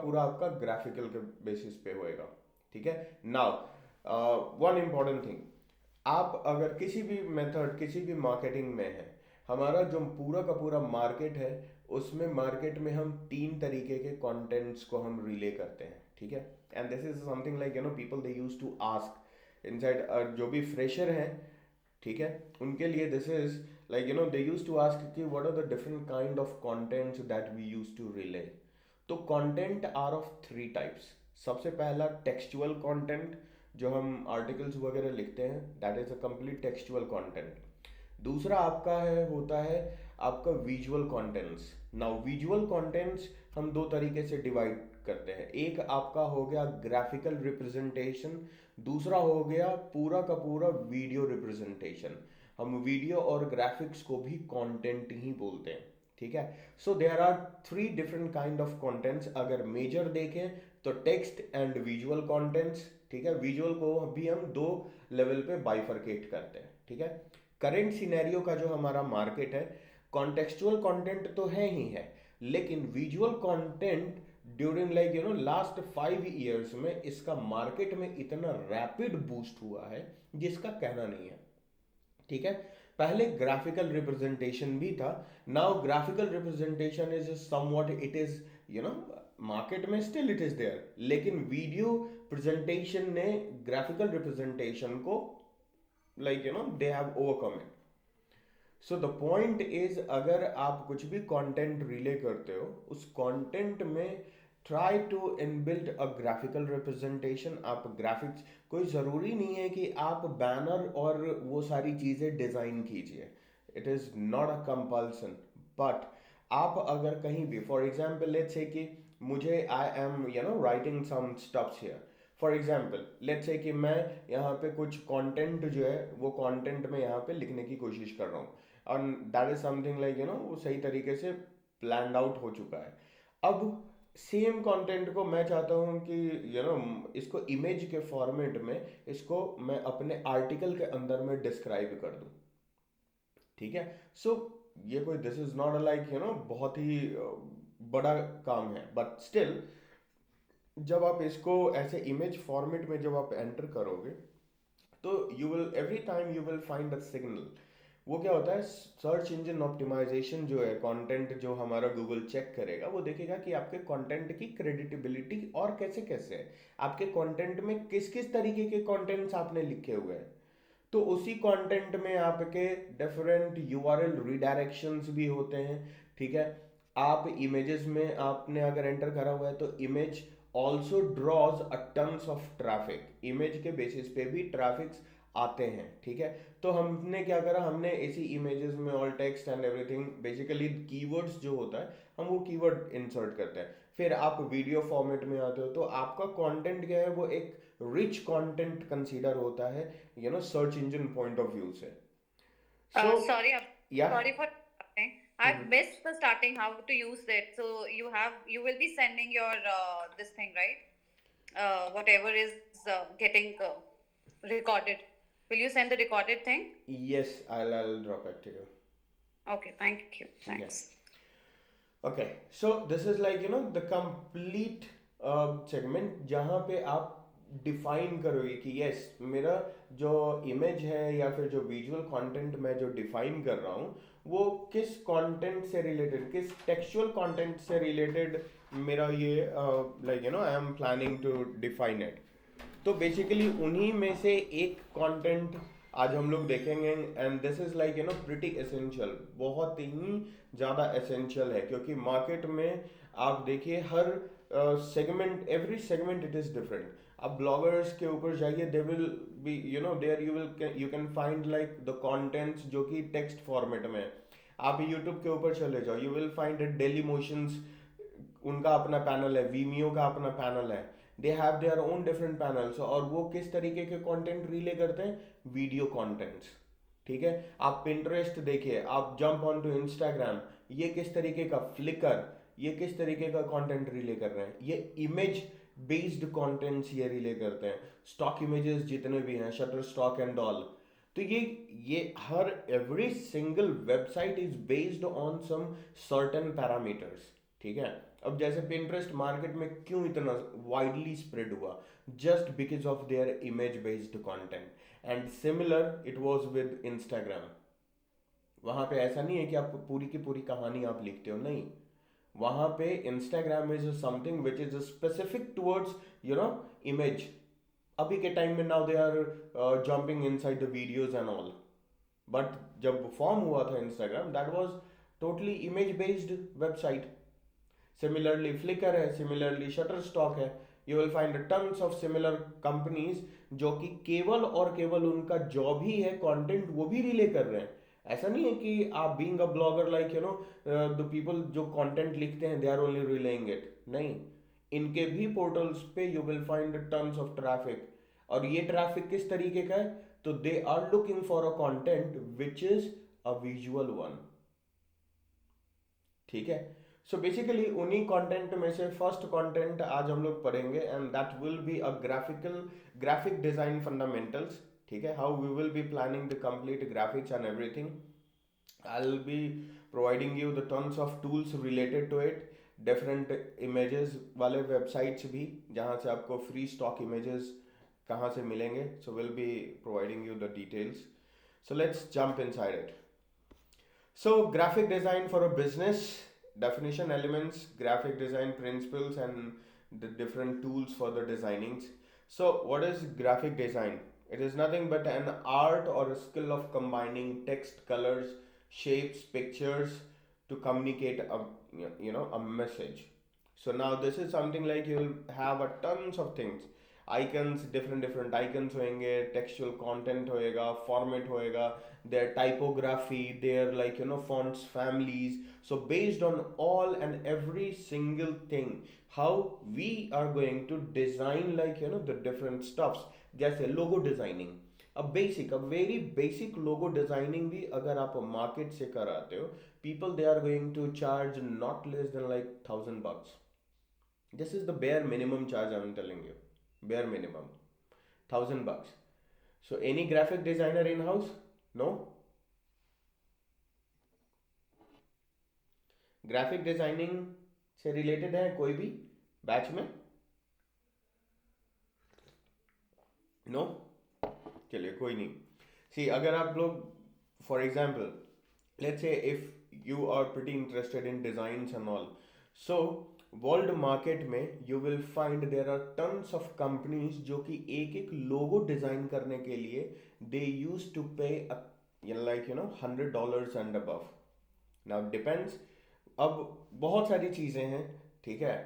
पूरा आपका ग्राफिकल के बेसिस पे होएगा। ठीक है। नाउ वन इम्पॉर्टेंट थिंग, आप अगर किसी भी मेथड किसी भी मार्केटिंग में है, हमारा जो पूरा का पूरा मार्केट है, उसमें मार्केट में हम तीन तरीके के कंटेंट्स को हम रिले करते हैं। ठीक है। And this is something like people they use to ask inside, जो भी फ्रेशर हैं, ठीक है, उनके लिए this is like they use to ask कि what are the different kind of contents that we use to relay. तो content are of three types. सबसे पहला टेक्सचुअल कंटेंट, जो हम आर्टिकल्स वगैरह लिखते हैं, that is a complete textual content. दूसरा आपका है होता है आपका visual contents. Now visual contents हम दो तरीके से डिवाइड करते हैं। एक आपका हो गया ग्राफिकल रिप्रेजेंटेशन, दूसरा हो गया पूरा का पूरा वीडियो रिप्रेजेंटेशन। हम वीडियो और ग्राफिक्स को भी कंटेंट ही बोलते हैं। ठीक है। So there are three different kind of contents. अगर मेजर देखें तो टेक्स्ट एंड विजुअल कंटेंट्स। ठीक है। विजुअल को भी हम दो लेवल पे बाइफरकेट करते हैं। ठीक है। करंट सिनेरियो का जो हमारा मार्केट है, कॉन्टेक्सचुअल कंटेंट तो है ही है, लेकिन visual content during last 5 years में इसका मार्केट में इतना रैपिड बूस्ट हुआ है जिसका कहना नहीं है। ठीक है। पहले ग्राफिकल रिप्रेजेंटेशन भी था। Now graphical representation is somewhat it is, market में स्टिल इट इज देयर, लेकिन वीडियो प्रेजेंटेशन ने ग्राफिकल रिप्रेजेंटेशन को they have overcome it. So the point is, अगर आप कुछ भी कंटेंट रिले करते हो, उस कंटेंट में try to inbuilt a graphical representation. आप ग्राफिक्स, कोई ज़रूरी नहीं है कि आप बैनर और वो सारी चीज़ें डिज़ाइन कीजिए, it is not a compulsion. But आप अगर कहीं भी, फॉर एग्जाम्पल लेट्स से कि मुझे I am writing some stuffs here, for example let's say कि मैं यहाँ पे कुछ कंटेंट जो है वो कंटेंट में यहाँ पे लिखने की कोशिश कर रहा हूँ, और दैट इज समथिंग वो सही तरीके से प्लान आउट हो चुका है। अब सेम कंटेंट को मैं चाहता हूँ कि इसको इमेज के फॉर्मेट में, इसको मैं अपने आर्टिकल के अंदर में डिस्क्राइब कर दूँ। ठीक है। सो ये कोई, दिस इज नॉट बहुत ही बड़ा काम है, बट स्टिल जब आप इसको ऐसे इमेज फॉर्मेट में जब आप एंटर करोगे, तो you will every time you will find the signal. वो क्या होता है, सर्च इंजन ऑप्टिमाइजेशन जो है, कंटेंट जो हमारा गूगल चेक करेगा, वो देखेगा कि आपके कंटेंट की क्रेडिटेबिलिटी और कैसे कैसे है, आपके कंटेंट में किस किस तरीके के कंटेंट्स आपने लिखे हुए हैं। तो उसी कंटेंट में आपके डिफरेंट यूआरएल रिडायरेक्शंस भी होते हैं। ठीक है। आप इमेजेस में आपने अगर एंटर करा हुआ है, तो image also draws a turns of traffic, image के बेसिस पे भी ट्रैफिक्स आते हैं। ठीक है। तो हमने क्या करा, हमने इसी इमेजेस में all text and everything, basically keywords जो होता है, हम वो कीवर्ड इंसर्ट करते हैं। फिर आप वीडियो फॉर्मेट में आते हो, तो आपका कंटेंट क्या है, वो एक रिच कंटेंट कंसीडर होता है search engine point of view से। सो Sorry, या sorry for interrupting. I've missed the starting how to use it. So you will be sending your this thing, right? Whatever is getting recorded. Will you send the recorded thing? Yes, I'll drop it to you. Okay, thank you. Yeah. Thanks. Okay, so this is the complete segment जहाँ पे आप define करोगे कि yes, मेरा जो image है या फिर जो विजुअल कंटेंट मैं जो डिफाइन कर रहा हूँ, वो किस कंटेंट से रिलेटेड, किस टेक्सचुअल कंटेंट से रिलेटेड मेरा ये I am planning to define it. तो बेसिकली उन्हीं में से एक कंटेंट आज हम लोग देखेंगे, and this is pretty essential, बहुत ही ज़्यादा एसेंशियल है, क्योंकि मार्केट में आप देखिए हर segment, every segment it is different. अब ब्लॉगर्स के ऊपर जाइए, they will be there you can find the contents जो कि टेक्स्ट फॉर्मेट में है। आप यूट्यूब के ऊपर चले जाओ, you will find daily motions, उनका अपना पैनल है, वीमियो का अपना पैनल है, they have their own different panels, और वो किस तरीके के कंटेंट रिले करते हैं, वीडियो कंटेंट्स। ठीक है। आप पिंटरेस्ट देखिए, आप जंप ऑन टू इंस्टाग्राम, ये किस तरीके का, फ्लिकर, ये किस तरीके का कंटेंट रिले कर रहे हैं, ये इमेज बेस्ड कंटेंट्स ये रिले करते हैं। स्टॉक इमेजेस जितने भी हैं, शटर स्टॉक एंड ऑल, तो ये हर every single website is based on some certain parameters. ठीक है। अब जैसे पिंटरेस्ट मार्केट में क्यों इतना वाइडली स्प्रेड हुआ, just because of their image based content, and similar it was with Instagram. वहां पे ऐसा नहीं है कि आप पूरी की पूरी कहानी आप लिखते हो, नहीं, वहां पे Instagram is something which is specific towards image. अभी के टाइम में now they are jumping inside the videos and all, but जब फॉर्म हुआ था Instagram, that was totally image based website. Similarly Flickr है, सिमिलरली शटर स्टॉक है, you will find tons of similar companies जो कि केवल और केवल उनका जॉब ही है कंटेंट वो भी रिले कर रहे हैं। ऐसा नहीं है कि आप being a blogger like the people जो कंटेंट लिखते हैं they are only relaying it, नहीं, इनके भी पोर्टल्स पे you will find tons of traffic. और ये ट्रैफिक किस तरीके का है, तो they are looking for a content which is a visual one, ठीक है। सो बेसिकली उन्हीं कंटेंट में से फर्स्ट कंटेंट आज हम लोग पढ़ेंगे, and that will be a graphic design fundamentals, ठीक है, how we will be planning the complete graphics and everything. I'll be providing you the tons of tools related to it, different images वाले websites भी जहाँ से आपको free stock images कहाँ से मिलेंगे, so we'll be providing you the details. So let's jump inside it. So, graphic design for a business, definition, elements, graphic design principles, and the different tools for the designings. So, what is graphic design? It is nothing but an art or a skill of combining text, colors, shapes, pictures to communicate a message. So now this is something like you'll have a tons of things, icons, different icons होंगे, textual content होएगा, format होएगा, their typography, their fonts families. So based on all and every single thing, how we are going to design the different stuffs, जैसे logo designing, a very basic logo designing भी अगर आप market से कराते हो, people they are going to charge not less than like $1,000. This is the bare minimum charge I'm telling you. Bare minimum. $1,000. So any graphic designer in house? No? Graphic designing से related है कोई भी batch में? No? चलिए कोई नहीं। सी अगर आप लोग फॉर एग्जाम्पल लेट्स से if you are pretty interested in designs and all, so world market में you will find there are tons of companies जो कि एक एक लोगो डिजाइन करने के लिए दे यूज टू पे $100 एंड अबव। नाउ डिपेंड्स, अब बहुत सारी चीज़ें हैं, ठीक है,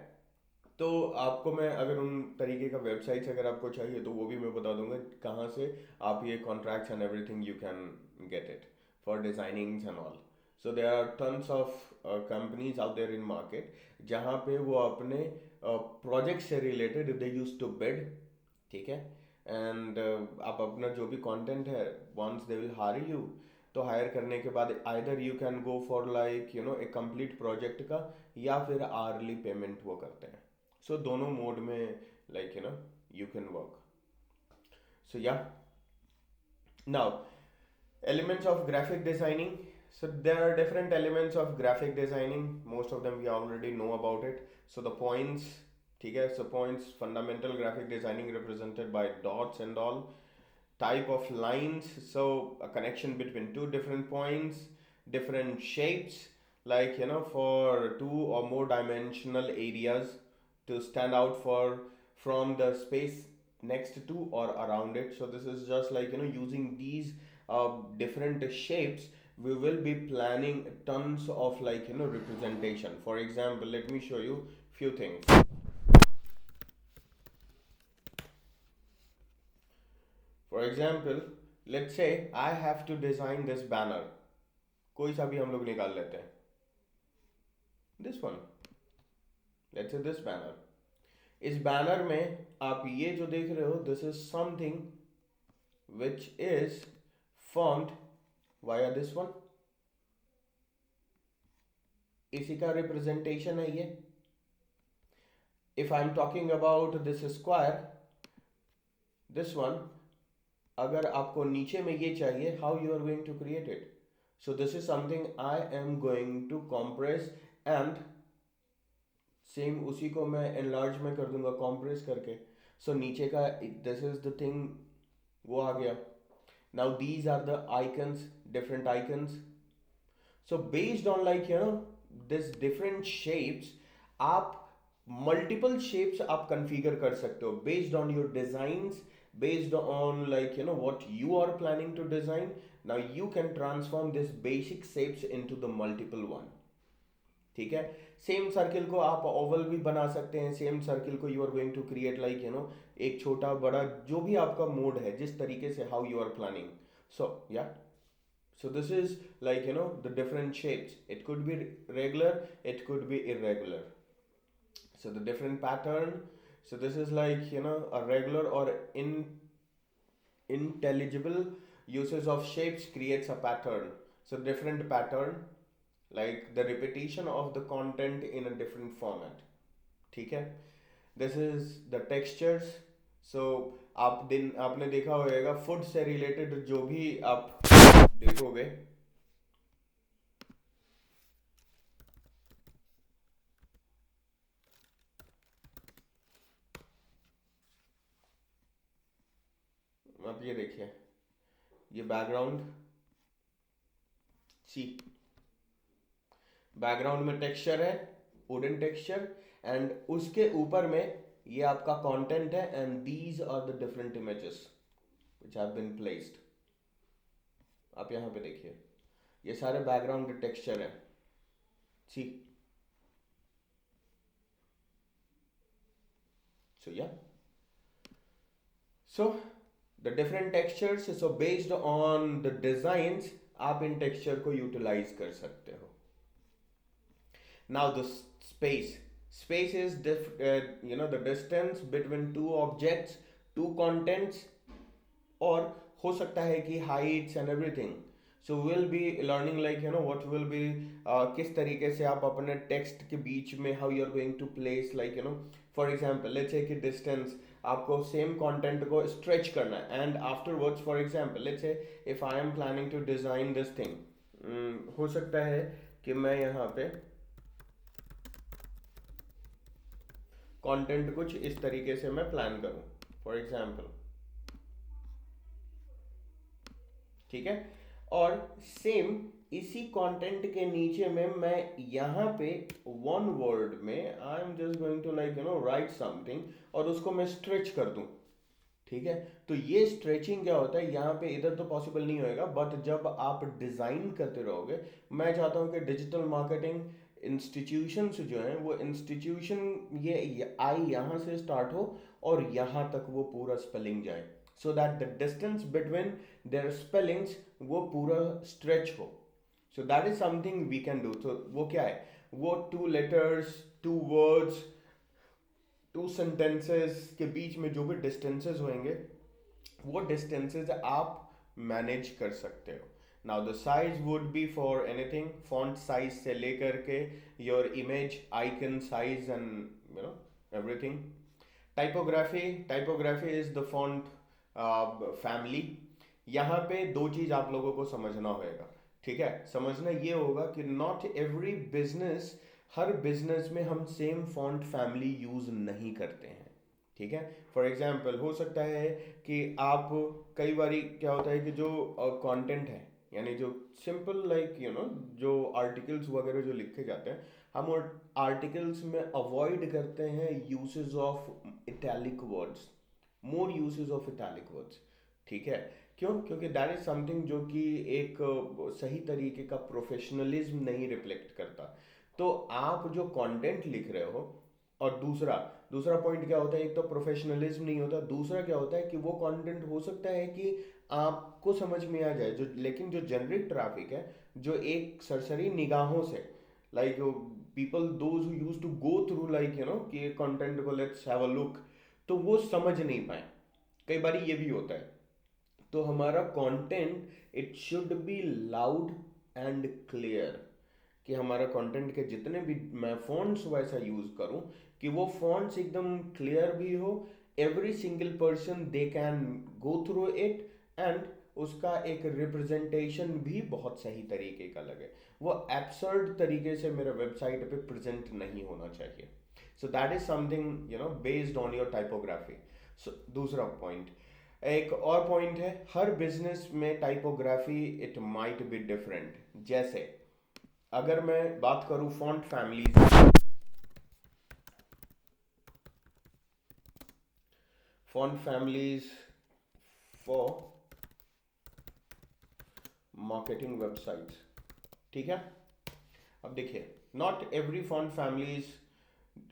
तो आपको मैं अगर उन तरीके का वेबसाइट्स अगर आपको चाहिए तो वो भी मैं बता दूंगा कहाँ से आप ये contracts and everything you can get it for designings and all. So there are tons of companies out there in market जहाँ पे वो अपने प्रोजेक्ट से related they use to bid, ठीक है, एंड आप अपना जो भी कंटेंट है once they will hire you, तो हायर करने के बाद either you can go for a complete project का या फिर आर्ली पेमेंट वो करते हैं। सो दोनों मोड में यू कैन वर्क। सो या now elements of graphic designing. So there are different elements of graphic designing, most of them we already know about it. So the points, ठीक है, so points, fundamental graphic designing represented by dots and all. Type of lines, so a connection between two different points, different shapes, for two or more dimensional areas to stand out from the space next to or around it. So this is just using these different shapes we will be planning tons of representation. For example, let me show you few things. For example, let's say I have to design this banner. कोई सा भी हम लोग निकाल लेते हैं, this one, let's say this banner. इस banner में आप ये जो देख रहे हो, this is something which is formed via this one. इसी का रिप्रेजेंटेशन है ये. If I'm talking about this square, this one, अगर आपको नीचे में ये चाहिए, how you are going to create it? So this is something I am going to compress and same उसी को मैं एनलार्ज में कर दूंगा कॉम्प्रेस करके. सो नीचे का दिस इज द थिंग, वो आ गया. Now these are the icons, different icons. So based on like this different shapes, आप मल्टीपल शेप्स आप कॉन्फ़िगर कर सकते हो based on your designs, based on like what you are planning to design. Now you can transform this basic shapes into the multiple one. ठीक है. Same circle को आप Oval भी बना सकते हैं. सेम सर्किल को you are going to create like एक छोटा बड़ा जो भी आपका मोड है, जिस तरीके से हाउ यू आर प्लानिंग. सो या, so this is like the different shapes. It could be regular, it could be irregular. So the different pattern. So this is like a regular or intelligible uses of shapes creates a pattern. So different pattern, like the repetition of the content in a different format. ठीक है. This is the textures. So आपने देखा होगा food से related जो भी आप देखोगे, आप ये देखिए, ये बैकग्राउंड, सी बैकग्राउंड में टेक्सचर है, वुडन टेक्सचर, एंड उसके ऊपर में ये आपका कंटेंट है, and these are the different images which have been placed. आप यहाँ पे देखिए, ये सारे बैकग्राउंड टेक्सचर है. सी, so yeah, so the different textures. So based on the designs, आप इन टेक्सचर को यूटिलाइज कर सकते हो. Now the space is the distance between two objects, two contents, और हो सकता है कि heights and everything. So we'll be learning like what will be किस तरीके से आप अपने टेक्स्ट के बीच में how you are going to place like for example let's say कि distance आपको सेम कंटेंट को स्ट्रेच करना है, and afterwards for example let's से if I am planning to design this thing, हो सकता है कि मैं यहाँ पे कंटेंट कुछ इस तरीके से मैं प्लान करूं फॉर एग्जांपल. ठीक है. और सेम इसी कंटेंट के नीचे में मैं यहाँ पे वन वर्ड में I am just going to like write something, और उसको मैं स्ट्रेच कर दूं. ठीक है. तो ये स्ट्रेचिंग क्या होता है, यहाँ पे इधर तो पॉसिबल नहीं होएगा, बट जब आप डिजाइन करते रहोगे, मैं चाहता हूँ कि डिजिटल मार्केटिंग इंस्टीट्यूशंस जो हैं वो इंस्टीट्यूशन ये आई यहाँ से स्टार्ट हो और यहाँ तक वो पूरा स्पेलिंग जाए, so that the distance between their spellings वो पूरा स्ट्रेच हो. So that is something we can do. तो वो क्या है, वो two letters, two words, two sentences के बीच में जो भी डिस्टेंसेस होंगे, वो डिस्टेंसेस आप मैनेज कर सकते हो. Now the size would be for anything, font size से लेकर के your image icon size and everything. Typography is the font family. यहाँ पे दो चीज आप लोगों को समझना होगा. ठीक है. समझना ये होगा कि not every business, her business में हम सेम फॉन्ट फैमिली यूज नहीं करते हैं. ठीक है. फॉर एग्जाम्पल हो सकता है कि आप कई बारी क्या होता है कि जो कंटेंट है, यानी जो सिंपल लाइक जो आर्टिकल्स वगैरह जो लिखे जाते हैं, हम आर्टिकल्स में अवॉइड करते हैं uses of italic words, more uses of italic words. ठीक है. क्यों? क्योंकि दैट इज समथिंग जो कि एक सही तरीके का प्रोफेशनलिज्म नहीं रिफ्लेक्ट करता. तो आप जो कंटेंट लिख रहे हो, और दूसरा पॉइंट क्या होता है, एक तो प्रोफेशनलिज्म नहीं होता, दूसरा क्या होता है कि वो कंटेंट हो सकता है कि आपको समझ में आ जाए, जो लेकिन जो जनरिक ट्रैफिक है, जो एक सरसरी निगाहों से like people those who use to go through like कि कंटेंट को लेट्स हैव अ लुक, तो वो समझ नहीं पाए. कई बार ये भी होता है. तो हमारा content it should be loud and clear, कि हमारा कंटेंट के जितने भी मैं फॉन्ट्स वैसा यूज करूं कि वो फॉन्ट्स एकदम क्लियर भी हो, every single person they can go through it, and उसका एक रिप्रेजेंटेशन भी बहुत सही तरीके का लगे. वो एब्सर्ड तरीके से मेरे वेबसाइट पे प्रेजेंट नहीं होना चाहिए. So that is something based on your typography. So दूसरा पॉइंट, एक और पॉइंट है, हर बिजनेस में typography it might be different. जैसे अगर मैं बात करूं font families for marketing websites. ठीक है. अब देखिए, नॉट एवरी फॉन्ट फैमिलीज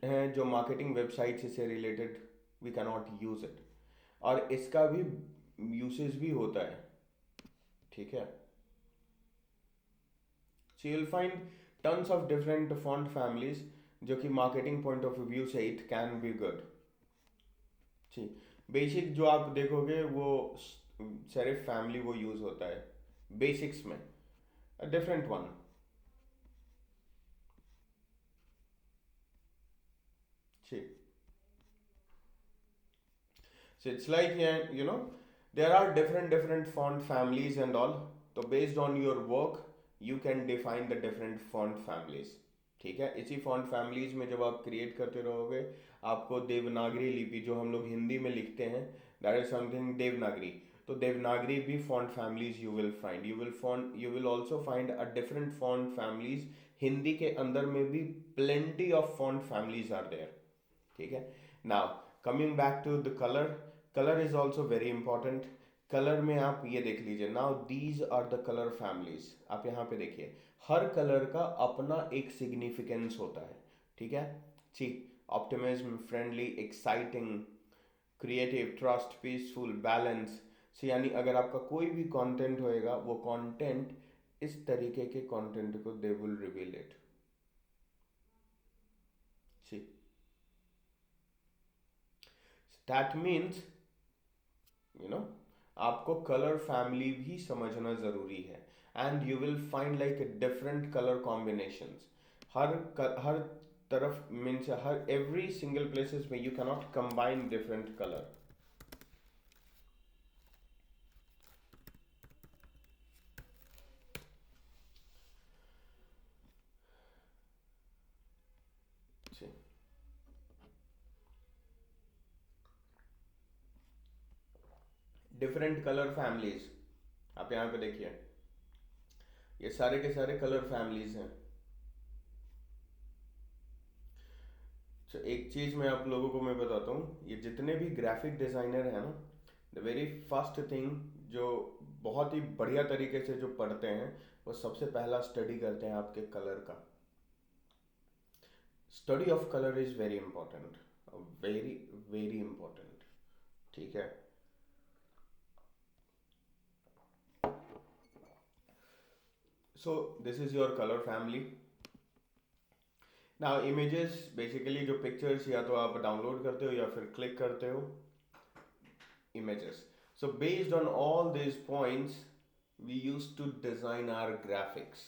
हैं जो मार्केटिंग वेबसाइट से related, we can not use it. और इसका भी यूसेज भी होता है. ठीक है. So you'll find tons of different font families जो कि मार्केटिंग पॉइंट ऑफ व्यू से इट कैन बी गुड. जी. बेसिक जो आप देखोगे वो सेरिफ फैमिली वो यूज होता है बेसिक्स में. Different one. जी. So it's like, yeah, there are different font families and all. So based on your work, you can define the different font families. ठीक है. इसी फॉन्ट फैमिलीज में जब आप क्रिएट करते रहोगे, आपको देवनागरी लिपि जो हम लोग हिंदी में लिखते हैं, दैट इज समथिंग देवनागरी. तो देवनागरी भी font families you will find. You will also find a different font families. Hindi के अंदर में भी plenty of font families are there. ठीक है. Now coming back to the colour. Colour is also very important. Colour में आप ये देख लीजिए. Now these are the colour families. आप यहाँ पे देखिए, हर कलर का अपना एक सिग्निफिकेंस होता है. ठीक है. जी. Optimism, friendly, exciting, creative, trust, peaceful, balance. So यानी अगर आपका कोई भी कंटेंट होएगा, वो कंटेंट इस तरीके के कंटेंट को दे विल रिवील इट. जी. दैट मीन्स आपको कलर फैमिली भी समझना जरूरी है. And you will find like different colour combinations. हर तरफ मीन्स हर एवरी सिंगल प्लेसेस में you cannot combine different colour. Different colour families आप यहाँ पे देखिए, ये सारे के सारे कलर फैमिलीज हैं. तो एक चीज मैं आप लोगों को मैं बताता हूँ, ये जितने भी ग्राफिक डिजाइनर हैं ना, द वेरी फर्स्ट थिंग जो बहुत ही बढ़िया तरीके से जो पढ़ते हैं, वो सबसे पहला स्टडी करते हैं आपके कलर का. Study of colour is very important. Very very important. ठीक है. So this is your colour family. Now images, basically जो पिक्चर्स या तो आप डाउनलोड करते हो या फिर क्लिक करते हो. Images. So based on all these points, we used to design our graphics.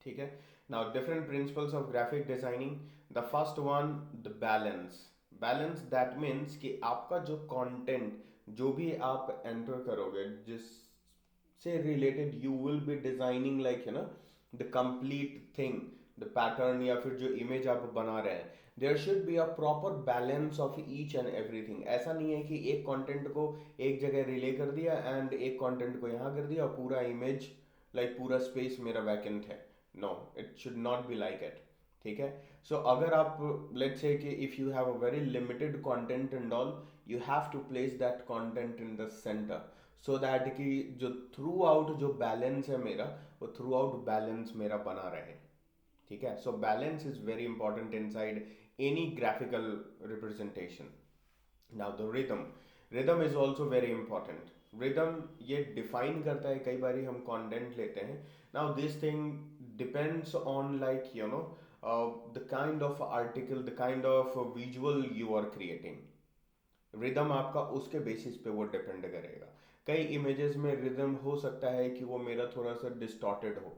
ठीक है. Now different principles of graphic designing. The first one, the balance. Balance that means कि आपका जो content जो भी आप enter करोगे, जिससे related you will be designing like the complete thing, the pattern या फिर जो image आप बना रहे हैं, there should be a proper balance of each and everything. ऐसा नहीं है कि एक कंटेंट को एक जगह रिले कर दिया एंड एक कंटेंट को यहाँ कर दिया और पूरा इमेज लाइक पूरा स्पेस मेरा वैकेंट है. No, it should not be like it. ठीक है. सो अगर आप लेट्स से कि if you have a very limited content and all, you have to place that content in the centre so that कि जो through out जो balance है मेरा, वो थ्रू आउट बैलेंस मेरा बना रहे. ठीक है. So balance is very important inside any graphical representation. Now the rhythm is also very important. Rhythm ये define करता है, कई बारी हम content लेते हैं. Now this thing depends on like the kind of article, the kind of visual you are creating. Rhythm आपका उसके basis पे वो depend करेगा. कई images में rhythm हो सकता है कि वो मेरा थोड़ा सा distorted हो,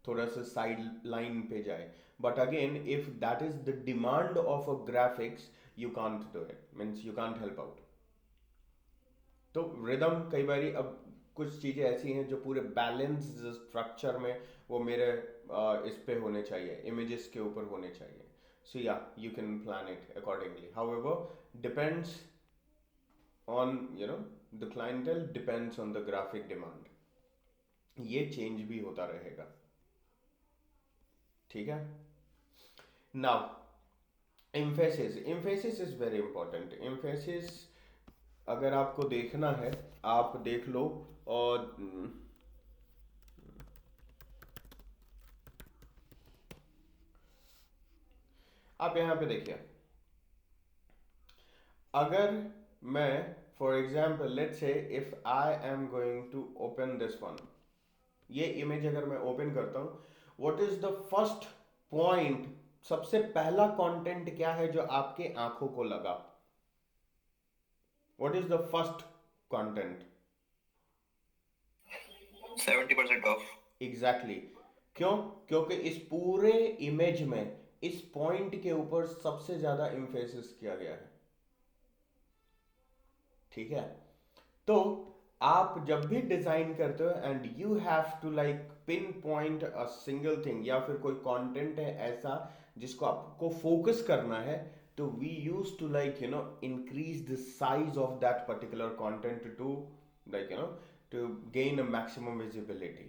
थोड़ा सा साइड लाइन पे जाए. But again if that is the demand of a graphics, you can't do it, means you can't help out. तो रिदम कई बारी, अब कुछ चीज़ें ऐसी हैं जो पूरे बैलेंस स्ट्रक्चर में वो मेरे इस पे होने चाहिए, इमेजेस के ऊपर होने चाहिए. So yeah, you can plan it accordingly. However, depends on, the clientele, depends on the graphic demand. ये चेंज भी होता रहेगा. ठीक है. Now, emphasis is very important. Emphasis अगर आपको देखना है, आप देख लो. और आप यहाँ पे देखिए, अगर मैं फॉर एग्जाम्पल लेट्स से if I am going to open this one, ये इमेज अगर मैं ओपन करता हूं, what is the first point, सबसे पहला कंटेंट क्या है जो आपके आंखों को लगा? What is the first content? 70% of. Exactly. क्यों? क्योंकि इस पूरे इमेज में इस पॉइंट के ऊपर सबसे ज्यादा एम्फेसिस किया गया है. ठीक है. तो आप जब भी डिजाइन करते हो and you have to like pinpoint a single thing, या फिर कोई कंटेंट है ऐसा जिसको आपको फोकस करना है, तो we use to like increase the size of that particular content to like to gain a maximum visibility.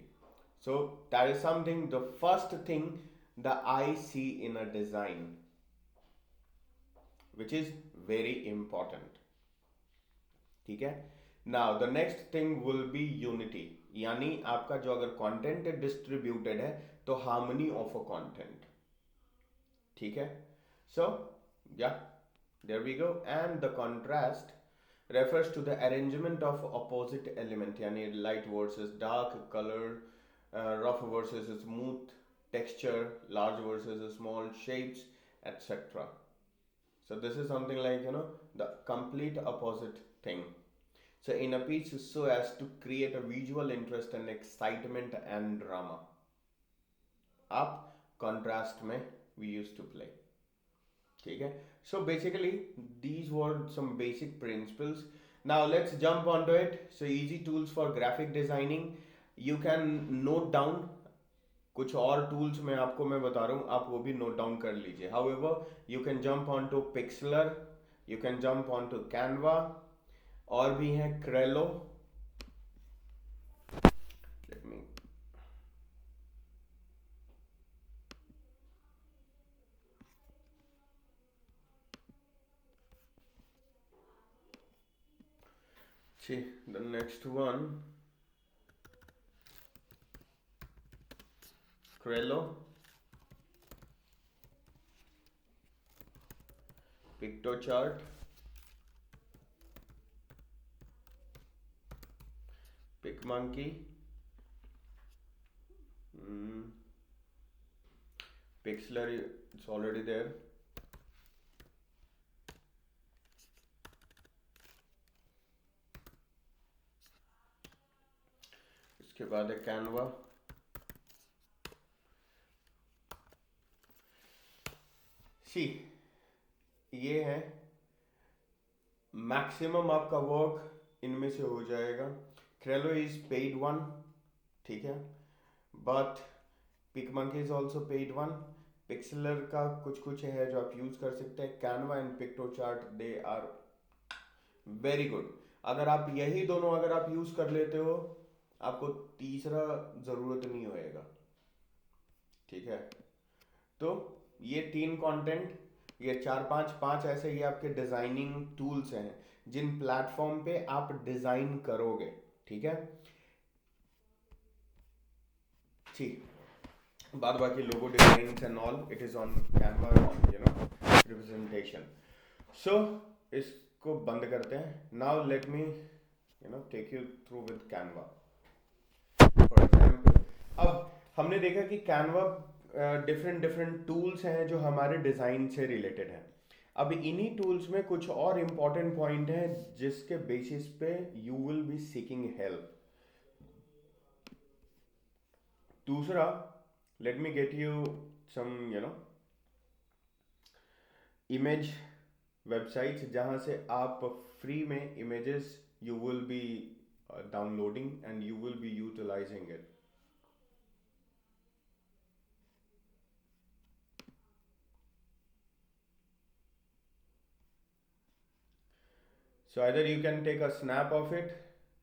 So that is something, the first thing the eye see in a design, which is very important. ठीक है. Now the next thing will be unity, यानी आपका जो अगर content distributed है तो harmony of a content. ठीक है. So yeah, there we go. And the contrast refers to the arrangement of opposite element, yani light versus dark, color, rough versus smooth, texture, large versus small, shapes, etc. So this is something like the complete opposite thing. So in a piece so as to create a visual interest and excitement and drama. Up contrast में we used to play. ठीक है. So basically these were some basic principles. Now let's jump onto it. So easy tools for graphic designing. You can note down कुछ और tools मैं बता रहा हूँ, आप वो भी note down कर लीजिए. However, you can jump onto Pixlr, you can jump onto Canva, और भी हैं Crello. Let me. See the next one. Crello, PictoChart, PicMonkey, Pixlr, it's already there. इसके बाद है Canva. सी ये है मैक्सिमम आपका वर्क इनमें से हो जाएगा. Trello is paid one. ठीक है. But PicMonkey is also paid one. Pixlr का कुछ कुछ है जो आप यूज कर सकते हैं. Canva and PictoChart they are very good. अगर आप यही दोनों अगर आप यूज कर लेते हो, आपको तीसरा जरूरत नहीं होएगा. ठीक है. तो ये 3 कंटेंट, ये 4-5 ऐसे ये आपके डिजाइनिंग टूल्स हैं जिन प्लेटफॉर्म पे आप डिजाइन करोगे. ठीक है. ठीक. बाद बाकी logo design and all it is on Canva, representation. So इसको बंद करते हैं. Now let me take you through with Canva. For example, अब हमने देखा कि कैनवा डिफरेंट टूल्स हैं जो हमारे डिज़ाइन से रिलेटेड हैं. अब इन्हीं टूल्स में कुछ और इम्पॉर्टेंट पॉइंट हैं जिसके बेसिस पे you will be seeking help. दूसरा, let me get you some image websites जहां से आप फ्री में images you will be downloading and you will be utilising it. So either you can take a snap of it,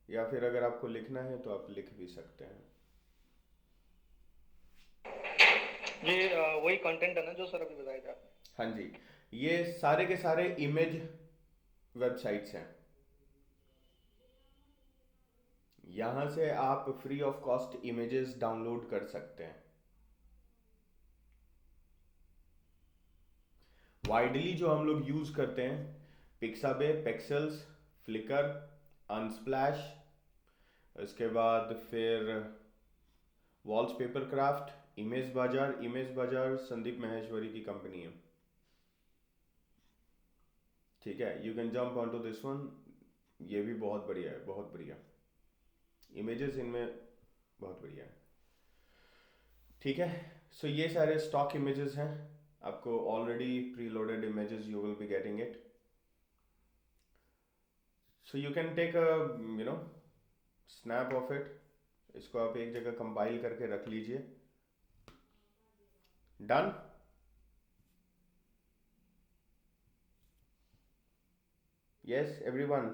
या फिर अगर आपको लिखना है तो आप लिख भी सकते हैं। ये वही कंटेंट है ना जो सर अभी बताया था आपने? हाँ जी, ये सारे के सारे इमेज वेबसाइट्स हैं। यहाँ से आप free of cost images download कर सकते हैं। वाइडली जो हम लोग यूज करते हैं, पिक्साबे, पिक्सेल्स, फ्लिकर, अनस्प्लैश, इसके बाद फिर walls paper craft, image Bazaar. Image Bazaar Sandeep Maheshwari की कंपनी है, ठीक है। You can jump on to this one, ये भी बहुत बढ़िया है, बहुत बढ़िया इमेजेस इनमें, बहुत बढ़िया है, ठीक है। सो ये सारे स्टॉक इमेजेस हैं, आपको already preloaded images, you will be getting it. So you can take a snap of it, इसको आप एक जगह कंपाइल करके रख लीजिए। Done. Yes everyone?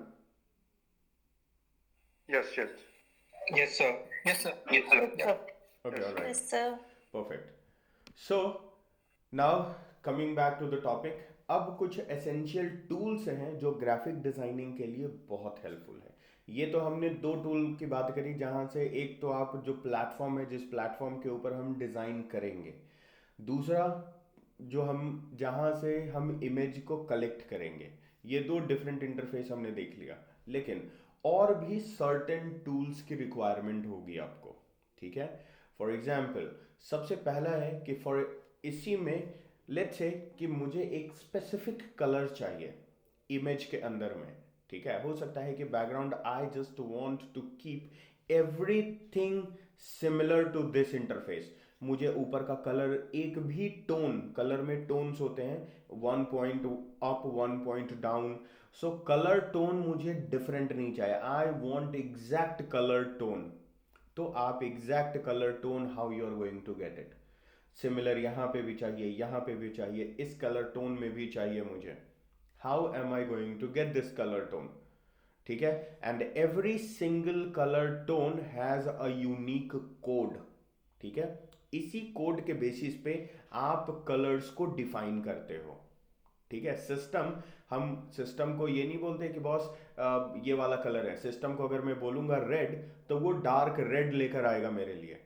Yes, yes. Yes, sir. Yes, sir. Yes, sir. Yes, sir. Okay, all right. Yes, sir. Perfect. So now coming back to the topic, अब कुछ essential tools हैं जो ग्राफिक डिजाइनिंग के लिए बहुत हेल्पफुल है। ये तो हमने दो टूल की बात करी, जहां से एक तो आप जो प्लेटफॉर्म है, जिस प्लेटफॉर्म के ऊपर हम डिजाइन करेंगे, दूसरा जो हम जहां से हम इमेज को कलेक्ट करेंगे। ये दो डिफरेंट इंटरफेस हमने देख लिया, लेकिन और भी सर्टेन टूल्स की रिक्वायरमेंट होगी आपको, ठीक है। फॉर एग्जाम्पल, सबसे पहला है कि फॉर इसी में लेट्स से कि मुझे एक स्पेसिफिक कलर चाहिए इमेज के अंदर में, ठीक है। हो सकता है कि background I just want to keep everything similar to this interface. मुझे ऊपर का कलर, एक भी टोन, कलर में टोन्स होते हैं, 1 point up 1 point down, so colour tone मुझे डिफरेंट नहीं चाहिए, I want exact colour tone. तो आप exact colour tone, how you are going to get it? Similar यहाँ पे भी चाहिए, यहाँ पे भी चाहिए, इस कलर टोन में भी चाहिए मुझे, how am I going to get this colour tone, ठीक है। And every single colour tone has a unique code, ठीक है। इसी कोड के बेसिस पे आप कलर्स को डिफाइन करते हो, ठीक है। हम सिस्टम को ये नहीं बोलते कि बॉस ये वाला कलर है। सिस्टम को अगर मैं बोलूंगा रेड, तो वो डार्क रेड लेकर आएगा मेरे लिए,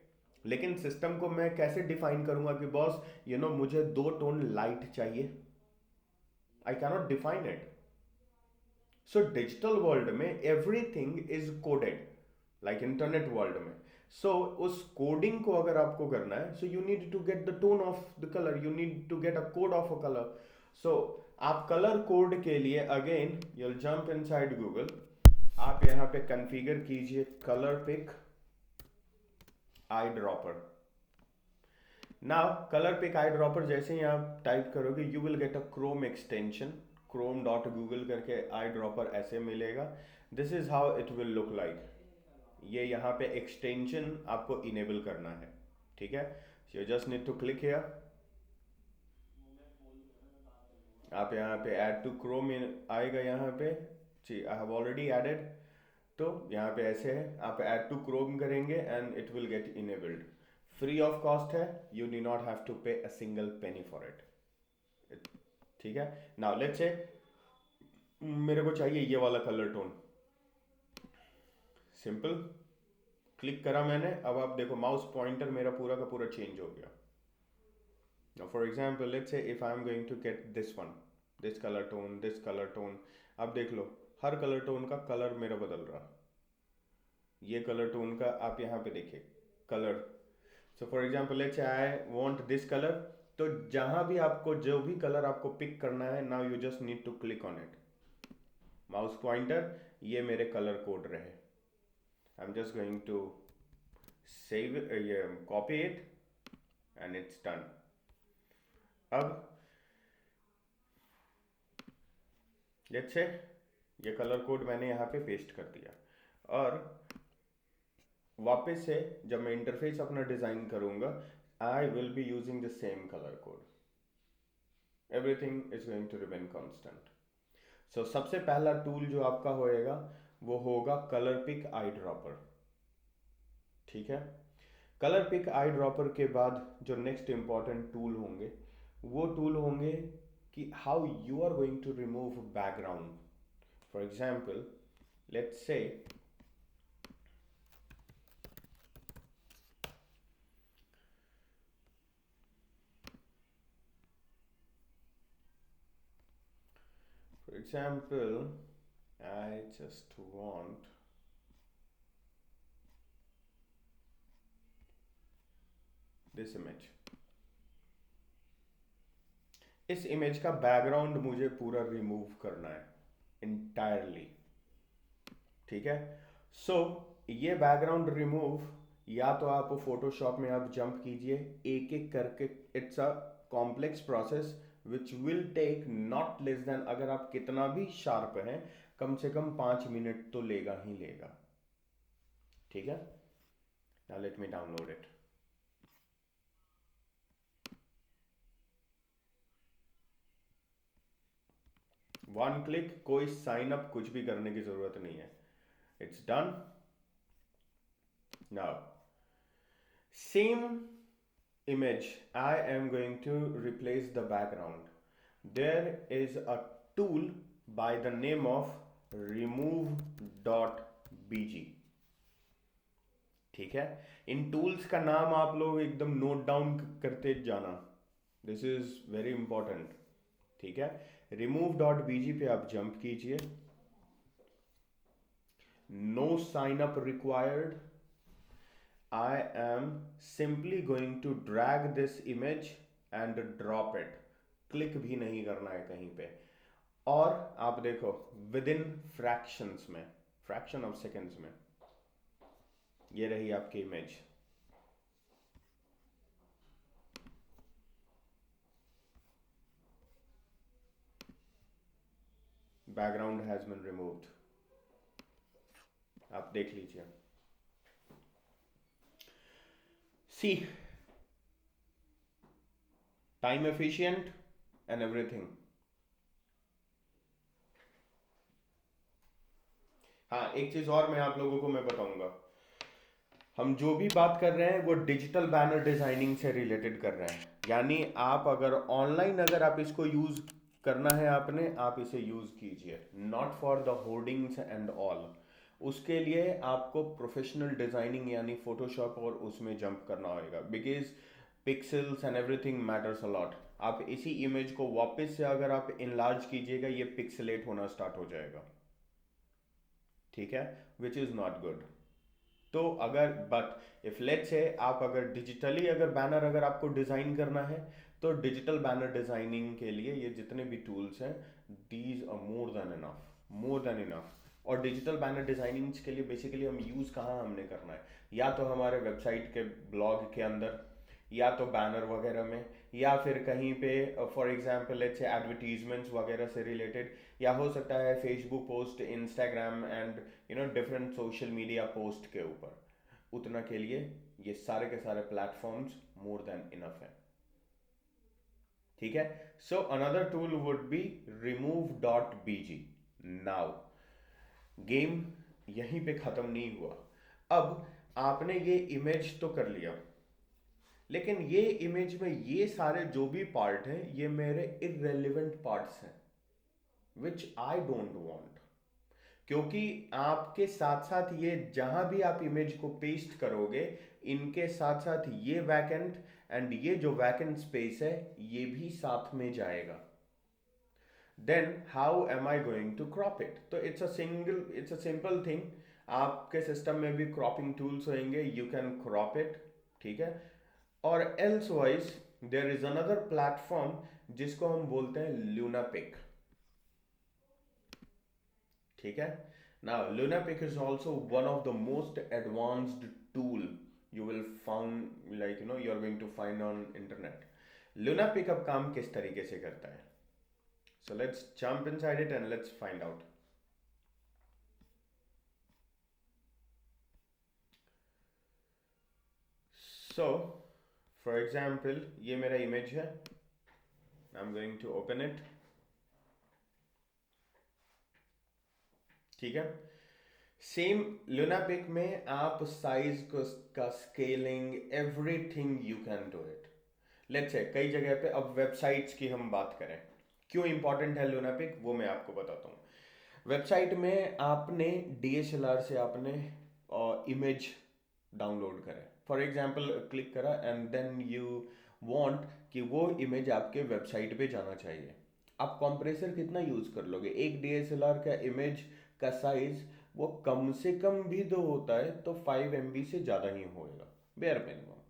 लेकिन सिस्टम को मैं कैसे डिफाइन करूंगा कि बॉस मुझे 2 टोन लाइट चाहिए? I cannot define it. So digital world में everything is coded, like internet world में। सो उस कोडिंग को अगर आपको करना है, so you need to get the tone of the colour, you need to get a code of a colour. So आप colour code के लिए again you'll jump inside Google, आप यहाँ पे कॉन्फ़िगर कीजिए colour pick eye dropper. Now colour pick eye dropper जैसे ही आप type करोगे, you will get a Chrome extension, Chrome dot Google करके आई ड्रॉपर ऐसे मिलेगा। This is how it will look like. ये यहाँ पे एक्सटेंशन आपको इनेबल करना है, ठीक है। You just need to click here, आप यहाँ पे ऐड टू क्रोम आएगा, यहाँ पे जी आई हैव ऑलरेडी एडेड, तो यहाँ पे ऐसे है, आप ऐड टू क्रोम करेंगे and it will get enabled. Free of cost है, you do not have to pay a single penny for it, ठीक है। नाउ लेट्स से मेरे को चाहिए ये वाला कलर टोन, सिंपल क्लिक करा मैंने। अब आप देखो माउस पॉइंटर मेरा पूरा का पूरा चेंज हो गया। Now for example, let's say if I am going to get this one, this color tone, this color tone, अब देख लो हर कलर टोन का कलर मेरा बदल रहा। ये कलर टोन का आप यहाँ पे देखिए colour. So for example let's say I want this colour, तो जहाँ भी आपको जो भी कलर आपको पिक करना है, now you just need to click on it, mouse pointer, ये मेरे कलर कोड रहे। I am just going to save ये copy it and it's done. अब लेट्स से ये कलर कोड मैंने यहाँ पे पेस्ट कर दिया, और वापस से जब मैं इंटरफेस अपना डिजाइन करूंगा, I will be using the same colour code, everything is going to remain constant. So सबसे पहला टूल जो आपका होएगा वो होगा कलर पिक आई ड्रॉपर, ठीक है। कलर पिक आई ड्रॉपर के बाद जो नेक्स्ट इंपॉर्टेंट टूल होंगे वो टूल होंगे कि how you are going to remove background. For example let's say For example, I just want this image. इस इमेज का बैकग्राउंड मुझे पूरा रिमूव करना है इंटायरली, ठीक है। सो ये बैकग्राउंड रिमूव या तो आप फोटोशॉप में आप जंप कीजिए एक एक करके, it's a complex process which will take not less than, अगर आप कितना भी शार्प हैं कम से कम 5 मिनट तो लेगा ही लेगा, ठीक है। Now let me download it. One click, कोई साइन अप कुछ भी करने की जरूरत नहीं है, it's done. Now same image, I am going to replace the background. There is a tool by the name of remove.bg, ठीक है। इन टूल्स का नाम आप लोग एकदम नोट डाउन करते जाना, दिस इज वेरी इंपॉर्टेंट, ठीक है। remove.bg पे आप जंप कीजिए, no sign up required. I am simply going to drag this image and drop it. Click भी नहीं करना है कहीं पे, और आप देखो विद इन फ्रैक्शंस में, फ्रैक्शन ऑफ सेकेंड्स में ये रही आपकी image. Background has been removed, आप देख लीजिए। See, time efficient and everything. हाँ, एक चीज और मैं आप लोगों को मैं बताऊंगा, हम जो भी बात कर रहे हैं वो डिजिटल बैनर डिजाइनिंग से रिलेटेड कर रहे हैं, यानी आप अगर ऑनलाइन अगर आप इसको यूज करना है आपने, आप इसे यूज कीजिए, not for the hoardings and all. उसके लिए आपको प्रोफेशनल डिजाइनिंग यानी फोटोशॉप और उसमें जंप करना होगा, because pixels and everything matters a lot. आप इसी इमेज को वापस से अगर आप इनलार्ज कीजिएगा ये पिक्सलेट होना स्टार्ट हो जाएगा, ठीक है, विच इज नॉट गुड। तो अगर बट इफ लेट्स से आप अगर डिजिटली अगर बैनर अगर आपको डिजाइन करना है तो डिजिटल बैनर डिजाइनिंग के लिए ये जितने भी टूल्स हैं these are more than enough, more than enough. और डिजिटल बैनर डिजाइनिंग के लिए बेसिकली हम यूज कहाँ हमने करना है, या तो हमारे वेबसाइट के ब्लॉग के अंदर, या तो बैनर वगैरह में, या फिर कहीं पे फॉर एग्जांपल लेट्स से एडवर्टीजमेंट्स वगैरह से रिलेटेड, या हो सकता है Facebook post, Instagram and different social media post के ऊपर। उतना के लिए ये सारे के सारे प्लेटफॉर्म्स मोर देन इनफ है, ठीक है। So another tool would be remove.bg। Now game यहीं पे खत्म नहीं हुआ, अब आपने ये इमेज तो कर लिया, लेकिन ये इमेज में ये सारे जो भी पार्ट हैं ये मेरे इररेलेवेंट पार्ट्स हैं विच आई डोंट वांट, क्योंकि आपके साथ साथ ये जहां भी आप इमेज को पेस्ट करोगे इनके साथ साथ ये वैकेंट एंड ये जो वैकेंट स्पेस है ये भी साथ में जाएगा। Then how am I going to crop it? तो इट्स अ सिंपल थिंग, आपके सिस्टम में भी क्रॉपिंग टूल्स होंगे, यू कैन क्रॉप इट, ठीक है। और else wise there is another platform जिसको हम बोलते हैं लूनापिक, ठीक है। Now LunaPic is also one of the most advanced tool you will find, like you are going to find on internet. Luna Pickup काम किस तरीके से करता है, so let's jump inside it and let's find out. So for example ये मेरा image है, I'm going to open it. ठीक है। सेम लुनापिक में आप साइज का scaling everything you can do it. Let's say कई जगह पे, अब वेबसाइट्स की हम बात करें, क्यों इंपॉर्टेंट है लुनापिक वो मैं आपको बताता हूँ। वेबसाइट में आपने डीएसएलआर से आपने इमेज डाउनलोड करें, फॉर एग्जांपल क्लिक करा एंड देन यू वांट कि वो इमेज आपके वेबसाइट पे जाना चाहिए। आप कंप्रेसर कितना यूज़ कर लोगे? एक डीएसएलआर का इमेज का साइज वो कम से कम भी दो होता है तो 5 MB से ज़्यादा ही होएगा, बेयर मिनिमम।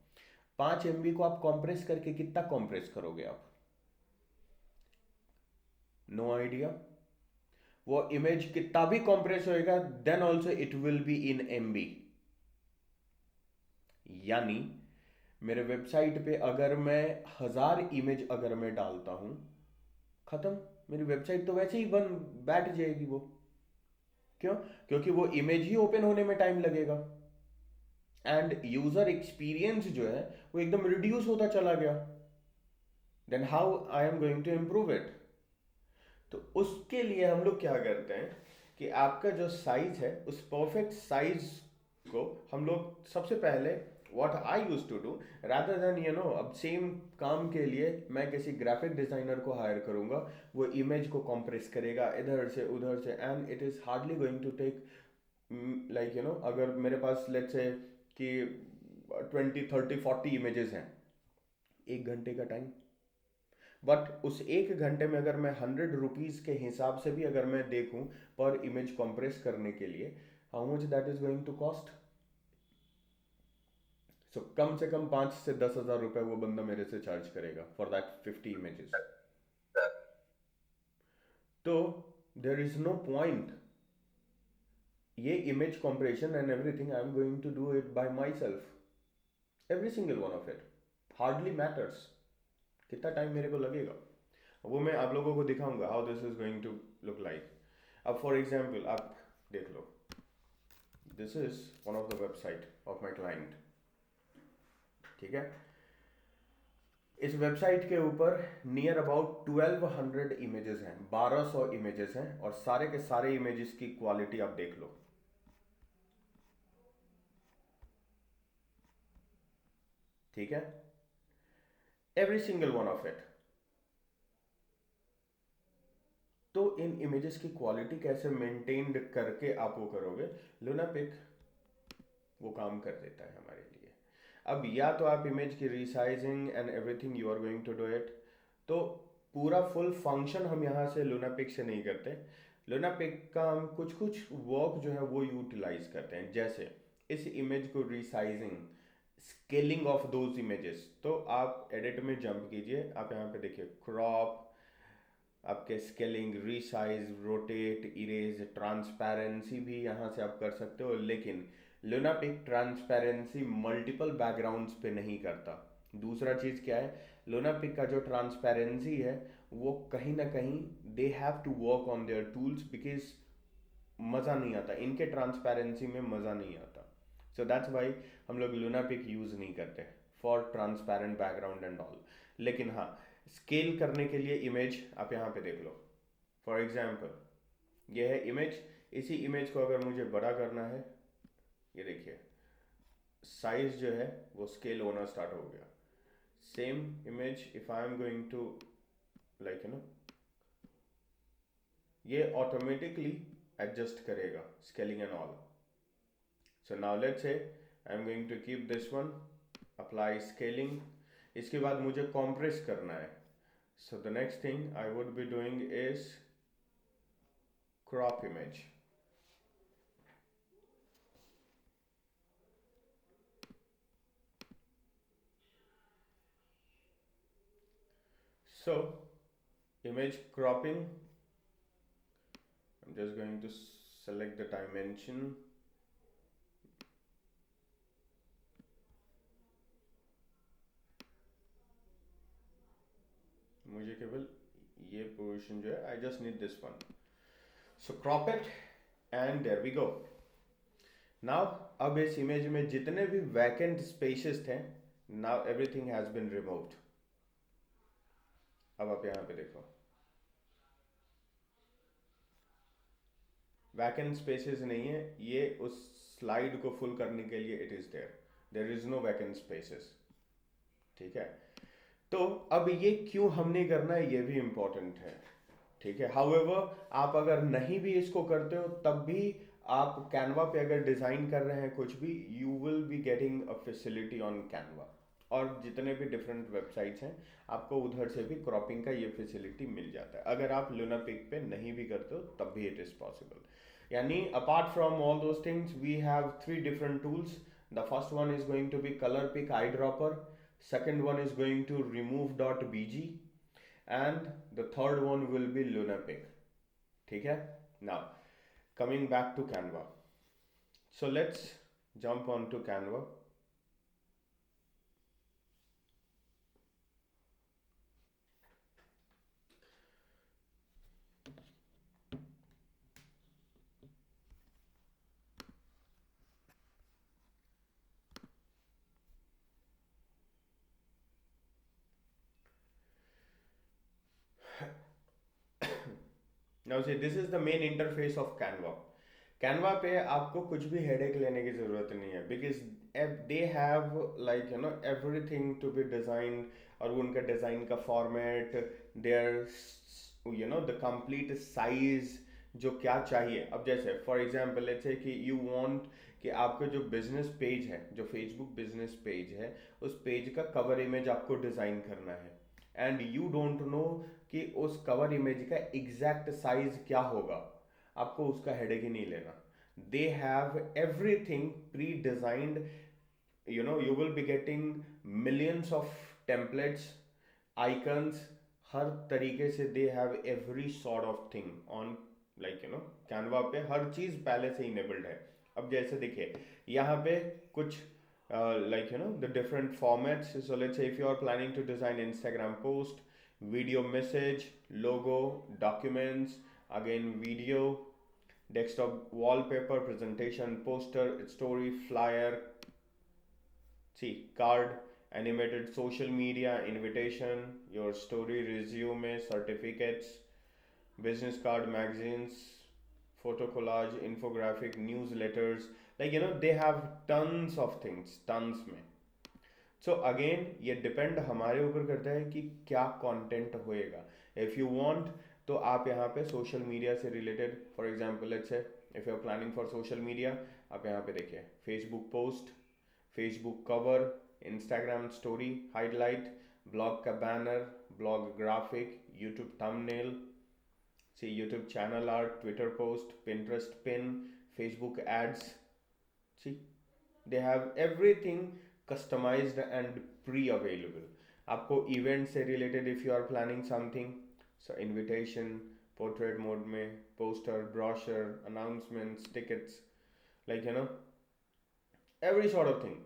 5 MB को आप कंप्रेस करके कितना कंप्रेस करोगे आप? No idea. वो इमेज कितना भी कंप्रेस होएगा then also it will be in MB। यानी मेरे वेबसाइट पे अगर मैं 1000 इमेज अगर मैं डालता हूं, खत्म, मेरी वेबसाइट तो वैसे ही बन बैठ जाएगी वो। क्यों? क्योंकि वो इमेज ही ओपन होने में टाइम लगेगा एंड यूजर एक्सपीरियंस जो है वो एकदम रिड्यूस होता चला गया। Then how I am going to improve it? तो उसके लिए हम लोग क्या करते हैं कि आपका जो साइज है उस परफेक्ट साइज को हम लोग सबसे पहले, what I use to do, rather than अब सेम काम के लिए मैं किसी ग्राफिक डिजाइनर को हायर करूंगा, वो इमेज को कंप्रेस करेगा इधर से उधर से, and it is hardly going to take like अगर मेरे पास लेट्स से कि 20 30 40 इमेजेस हैं, 1 घंटे का टाइम। बट उस 1 घंटे में अगर मैं 100 रुपीज़ के हिसाब से भी अगर मैं देखूं पर इमेज कंप्रेस करने के लिए, how much that is going to cost? So कम से कम 5 से 10 हज़ार रुपए वो बंदा मेरे से चार्ज करेगा फॉर दैट 50 इमेजेस। तो देर इज नो पॉइंट। ये image compression and everything I am going to do it by myself, every single one of it, hardly matters कितना टाइम मेरे को लगेगा। वो मैं आप लोगों को दिखाऊंगा how this is going to look like. अब फॉर एग्जाम्पल आप देख लो, this is one of the website of my client. ठीक है, इस वेबसाइट के ऊपर नियर अबाउट 1200 इमेजेस हैं, 1200 इमेजेस हैं, और सारे के सारे इमेजेस की क्वालिटी आप देख लो। ठीक है, every single one of it. तो इन इमेजेस की क्वालिटी कैसे मेंटेन करके आप वो करोगे? लुनापिक वो काम कर देता है हमारे लिए। अब या तो आप इमेज की resizing and everything you are going to do it, तो पूरा फुल फंक्शन हम यहाँ से लुनापिक से नहीं करते। लुनापिक का हम कुछ कुछ वर्क जो है वो यूटिलाइज करते हैं, जैसे इस इमेज को resizing, scaling of those images. तो आप एडिट में जंप कीजिए, आप यहाँ पे देखिए क्रॉप, आपके scaling, resize, rotate, erase, transparency भी यहाँ से आप कर सकते हो। लेकिन लुनापिक ट्रांसपेरेंसी मल्टीपल बैकग्राउंड्स पे नहीं करता। दूसरा चीज़ क्या है, लुनापिक का जो ट्रांसपेरेंसी है वो कहीं ना कहीं they have to work on their tools, because मज़ा नहीं आता इनके ट्रांसपेरेंसी में, मज़ा नहीं आता। सो दैट्स वाई हम लोग लुनापिक यूज़ नहीं करते for transparent background and all. लेकिन हाँ, स्केल करने के लिए इमेज आप यहाँ पे देख लो। फॉर एग्जाम्पल ये है इमेज, इसी इमेज को अगर मुझे बड़ा करना है, ये देखिए साइज जो है वो स्केल होना स्टार्ट हो गया। Same image if I am going to like ये ऑटोमेटिकली एडजस्ट करेगा scaling and all. So now let's say I am going to keep this one, apply scaling. इसके बाद मुझे कॉम्प्रेस करना है। So the next thing I would be doing is crop image. So image cropping, I'm just going to select the dimension. मुझे केवल ये position जो है, I just need this one. So crop it and there we go. Now अब इस image में जितने भी वैकेंट स्पेसेस थे, now everything has been removed. अब आप यहाँ पे देखो, वैकेंट स्पेसेस नहीं है, ये उस स्लाइड को फुल करने के लिए it is there is no vacant spaces, ठीक है। तो अब ये क्यों हमने करना है ये भी इम्पोर्टेंट है, ठीक है। हाउएवर आप अगर नहीं भी इसको करते हो तब भी आप कैनवा पे अगर डिज़ाइन कर रहे हैं कुछ भी, you will be getting a facility on Canva, और जितने भी डिफरेंट वेबसाइट्स हैं आपको उधर से भी क्रॉपिंग का ये फैसिलिटी मिल जाता है। अगर आप लुनापिक पे नहीं भी करते हो तब भी इट इज़ पॉसिबल। यानी apart from all those things we have 3 different tools. The first one is going to be colour pick eye dropper, second one is going to remove.bg, and the third one will be lunapic, ठीक है। now coming back to Canva, so let's jump on to Canva. Now see, this is the main interface of Canva. Canva पे आपको कुछ भी headache लेने की ज़रूरत नहीं है, because they have like everything to be design, और उनका डिज़ाइन का format, there the complete size जो क्या चाहिए। अब जैसे फॉर एग्जांपल लेट्स से कि यू वांट कि आपका जो बिजनेस पेज है, जो फेसबुक बिजनेस पेज है, उस पेज का कवर इमेज आपको डिज़ाइन करना है, एंड यू डोंट नो कि उस कवर इमेज का एग्जैक्ट साइज क्या होगा, आपको उसका हेडेक ही नहीं लेना। They have everything pre designed, you will be getting millions of templates, icons, हर तरीके से they have every sort of thing on Canva पे हर चीज पहले से इनेबल्ड है। अब जैसे देखिए यहाँ पे कुछ the different formats. So let's say if you are planning to design Instagram post, video message, logo, documents, again video, desktop wallpaper, presentation, poster, story, flyer, see, card, animated social media, invitation, your story, resume, certificates, business card, magazines, photo collage, infographic, newsletters, they have tons of things, tons में। So again ये depend हमारे ऊपर करता है कि क्या content होएगा। If you want तो आप यहाँ पे सोशल मीडिया से related, for example let's say if you are planning for social media, आप यहाँ पे देखिए Facebook post, Facebook cover, Instagram story highlight, blog का banner, blog graphic, YouTube thumbnail, see YouTube channel art, Twitter post, Pinterest pin, Facebook ads. See, they have everything customized and pre-available. आपको event से related if you are planning something, so invitation, portrait mode में, poster, brochure, announcements, tickets, every sort of thing.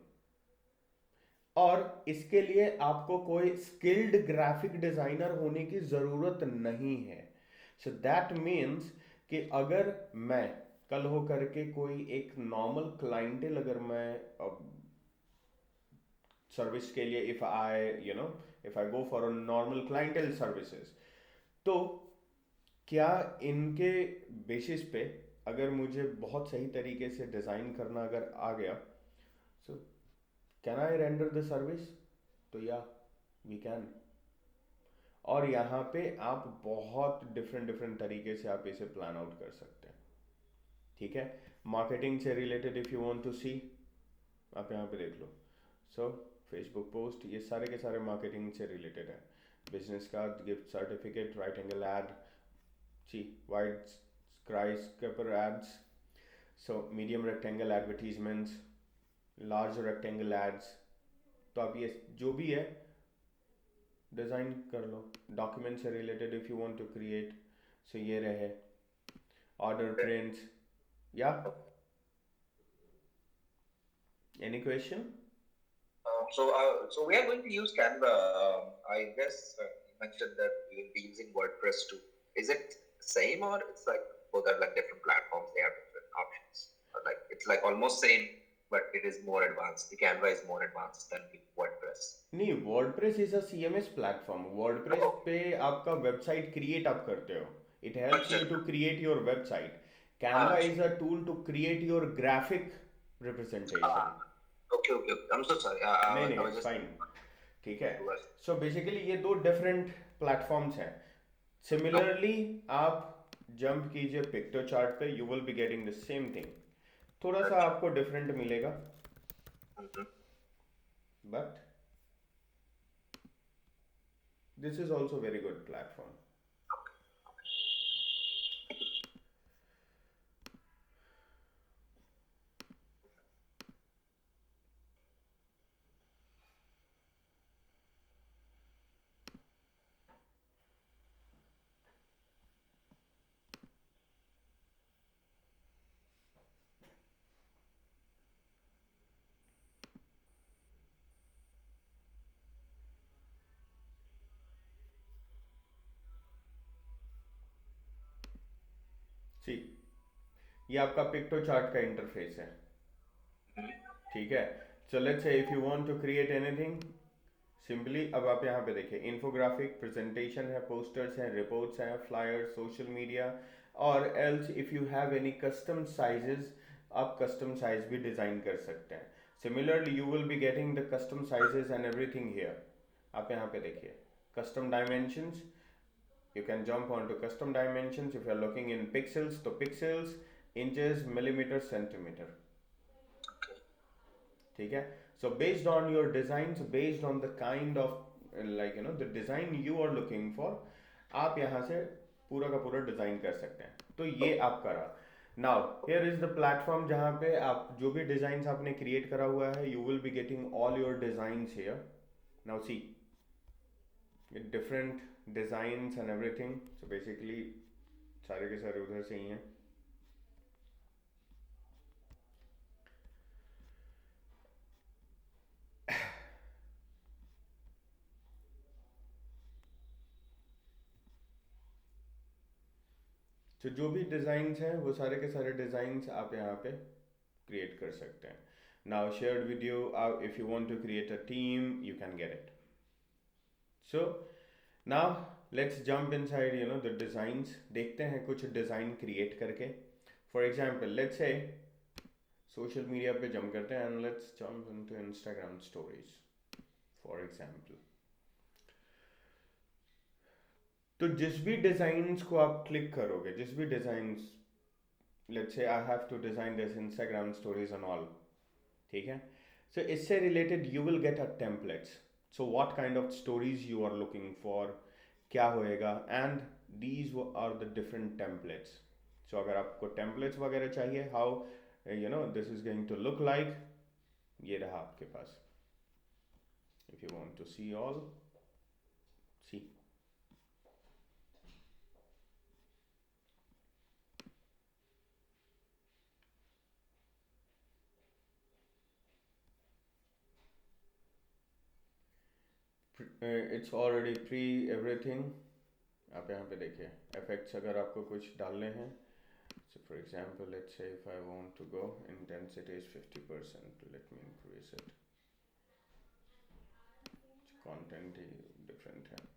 और इसके लिए आपको कोई skilled graphic designer होने की ज़रूरत नहीं है। सो दैट मीन्स कि अगर मैं कल हो करके कोई एक नॉर्मल क्लाइंटेल, अगर मैं सर्विस के लिए if I go for a normal clientele services, तो क्या इनके बेसिस पे अगर मुझे बहुत सही तरीके से डिज़ाइन करना अगर आ गया, so can I render the service? तो या वी कैन। और यहाँ पे आप बहुत डिफरेंट तरीके से आप इसे प्लान आउट कर सकते हैं, ठीक है। मार्केटिंग से related if you want to see, आप यहाँ पे देख लो। सो फेसबुक पोस्ट, ये सारे के सारे मार्केटिंग से रिलेटेड है। Business card, gift certificate, right angle ad, see wide skyscraper ads, so medium rectangle advertisements, large rectangle ads. तो आप ये जो भी है डिज़ाइन कर लो। डॉक्यूमेंट से related if you want to create, so ये रहे ऑर्डर प्रिंट्स, या any question? So we are going to use Canva. I guess you mentioned that we will be using WordPress too. Is it same, or it's like both are like different platforms? They have different options, or like it's like almost same, but it is more advanced. The Canva is more advanced than the WordPress. नहीं, WordPress is a CMS platform. WordPress पे आपका website create आप करते हो, it helps you to create your website. Canva is a tool to create your graphic representation. Okay. I'm so sorry. नहीं I नहीं, was it's just fine. ठीक है. was- So basically ये दो different platforms हैं. Similarly आप jump कीजिए PictoChart पे, you will be getting the same thing. थोड़ा सा आपको different मिलेगा, Mhm. but this is also very good platform. See, ये आपका PictoChart का इंटरफेस है. ठीक है. So let's say if you want to create anything, simply अब आप यहाँ पे देखिए, इन्फोग्राफिक, प्रेजेंटेशन है, पोस्टर्स हैं, रिपोर्ट्स हैं, फ्लायर्स, सोशल मीडिया, और else if you have any custom sizes, आप कस्टम साइज भी डिज़ाइन कर सकते हैं. Similarly you will be getting the custom sizes and everything here. आप यहाँ पे देखिए custom dimensions. You can jump onto custom dimensions if you're looking in pixels, तो pixels, inches, millimeter, centimeter. ठीक है. So based on your designs, based on the kind of like the design you are looking for, आप यहाँ से पूरा का पूरा design कर सकते हैं. तो ये आपका रहा. Now here is the platform जहाँ पे आप जो भी डिजाइन आपने क्रिएट करा हुआ है, you will be getting all your designs here. Now see, different designs and everything. So basically सारे के सारे उधर से ही हैं. तो जो भी डिज़ाइंस हैं वो सारे के सारे डिज़ाइंस आप यहाँ पे क्रिएट कर सकते हैं. Now shared video, if you want to create a team, you can get it. So now let's jump inside the designs. देखते हैं कुछ डिज़ाइन क्रिएट करके. For example let's say social media पे जंप करते हैं and let's jump into Instagram stories for example. तो जिस भी डिज़ाइंस को आप क्लिक करोगे, जिस भी designs, let's say I have to design this Instagram stories and all, ठीक है. सो इससे related you will get a templates. So what kind of stories you are looking for, क्या होएगा, and these are the different templates. So अगर आपको templates वगैरह चाहिए, how this is going to look like, ये रहा आपके पास. If you want to see all, see. It's already pre everything. आप यहाँ पे देखिए इफेक्ट्स अगर आपको कुछ डालने हैं. सो फॉर एग्जांपल लेट्स से if I want to go intensity is 50%, let me increase it. Content ही डिफरेंट है.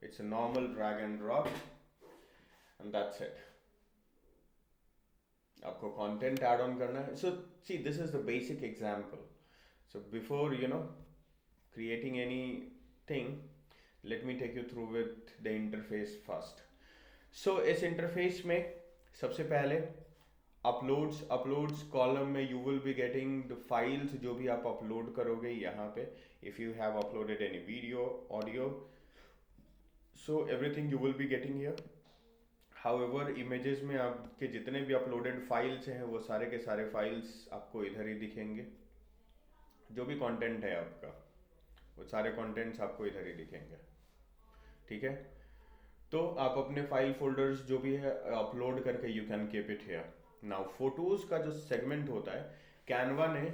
It's a normal drag and drop and that's it. आपको content add on करना है. So see, this is the basic example. So before creating anything, let me take you through with the interface first. So इस interface में सबसे पहले uploads column में you will be getting the files जो भी आप upload करोगे यहाँ पे. If you have uploaded any video, audio, so everything you will be getting here. However, images में आपके जितने भी uploaded files हैं वो सारे के सारे files आपको इधर ही दिखेंगे. जो भी content है आपका, वो सारे contents आपको इधर ही दिखेंगे. ठीक है. तो आप अपने फाइल फोल्डर्स जो भी है अपलोड करके you can keep it here. Now photos का जो segment होता है, Canva ने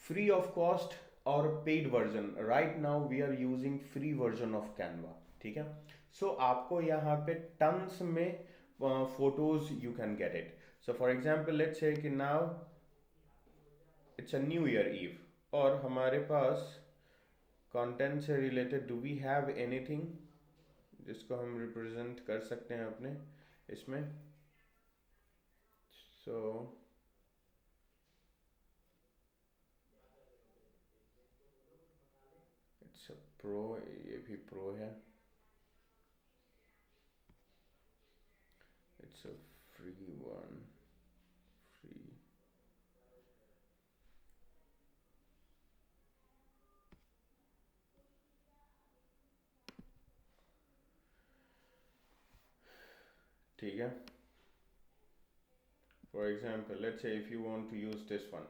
free of cost और paid version, right now we are using free version of Canva. ठीक है. सो आपको यहाँ पे टन्स में photos you can get it. So for example let's say कि now it's a new year eve और हमारे पास कंटेंट से related do we have anything जिसको हम रिप्रेजेंट कर सकते हैं अपने इसमें. सो इट्स अ प्रो, ये भी प्रो है. It's a free one, free. ठीक है. For example, let's say if you want to use this one.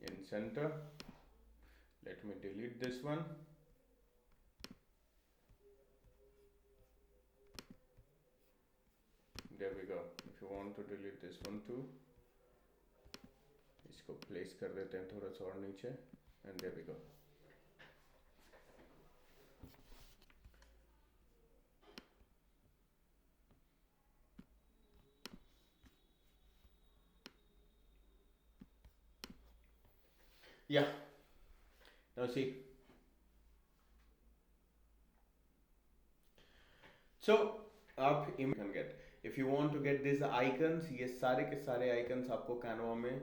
In center, let me delete this one. There we go. If you want to delete this one too, इसको place कर देते हैं थोड़ा सा और नीचे, and there we go. Yeah. Now see. So आप can get. If you want to get these icons, ये सारे के सारे icons आपको Canva में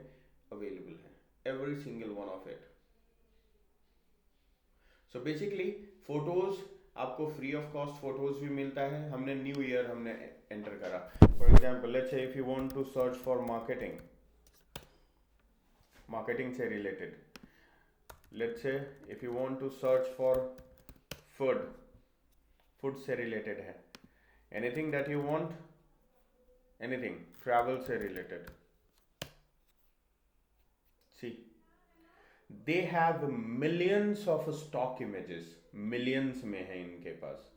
available हैं. Every single one of it. So basically photos आपको फ्री ऑफ कॉस्ट फोटोज भी मिलता है. हमने न्यू ईयर हमने एंटर करा. फॉर एग्जाम्पल लेट्स से if you want to search for marketing से रिलेटेड, लेट्स से if you want to search for food से रिलेटेड है, anything that you want, anything travel से related. See they have millions of stock images, millions में है इनके पास.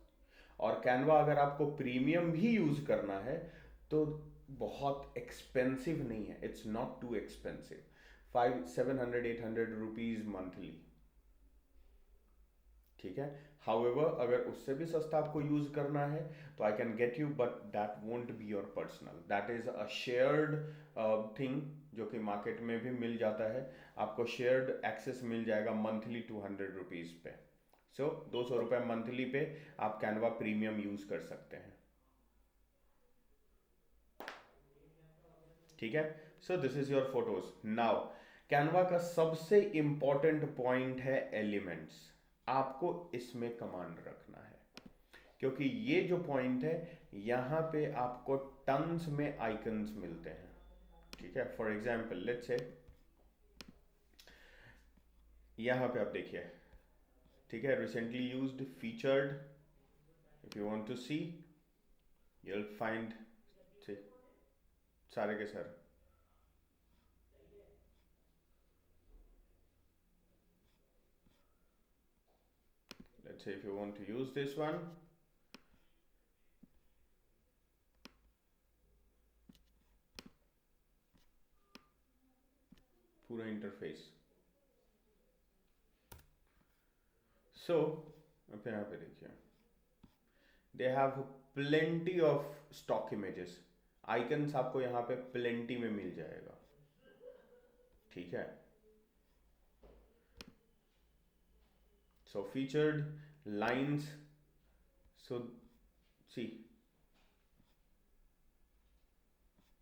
और Canva अगर आपको प्रीमियम भी यूज करना है तो बहुत एक्सपेंसिव नहीं है. It's not too expensive. 700-800 rupees monthly. ठीक है. हाउएवर अगर उससे भी सस्ता आपको यूज करना है तो I can get you, but that won't be your personal. That is a shared thing जो कि मार्केट में भी मिल जाता है. आपको शेयर्ड एक्सेस मिल जाएगा मंथली 200 रुपीज पे. सो 200 रुपये मंथली पे आप कैनवा प्रीमियम यूज कर सकते हैं. ठीक है. So this is your photos. Now Canva का सबसे इंपॉर्टेंट पॉइंट है एलिमेंट्स. आपको इसमें कमांड रखना है क्योंकि ये जो पॉइंट है यहां पे आपको टन्स में आइकन्स मिलते हैं. ठीक है. फॉर एग्जाम्पल लेट्स से यहां पे आप देखिए. ठीक है. Recently used, featured. If you want to see you will find सारे के सारे. Let's say if you want to use this one, पूरा इंटरफेस. सो अब यहाँ पे देखिए, they have plenty of stock images. Icons आपको यहाँ पे प्लेंटी में मिल जाएगा. ठीक है. सो फीचर्ड, लाइन्स. सो सी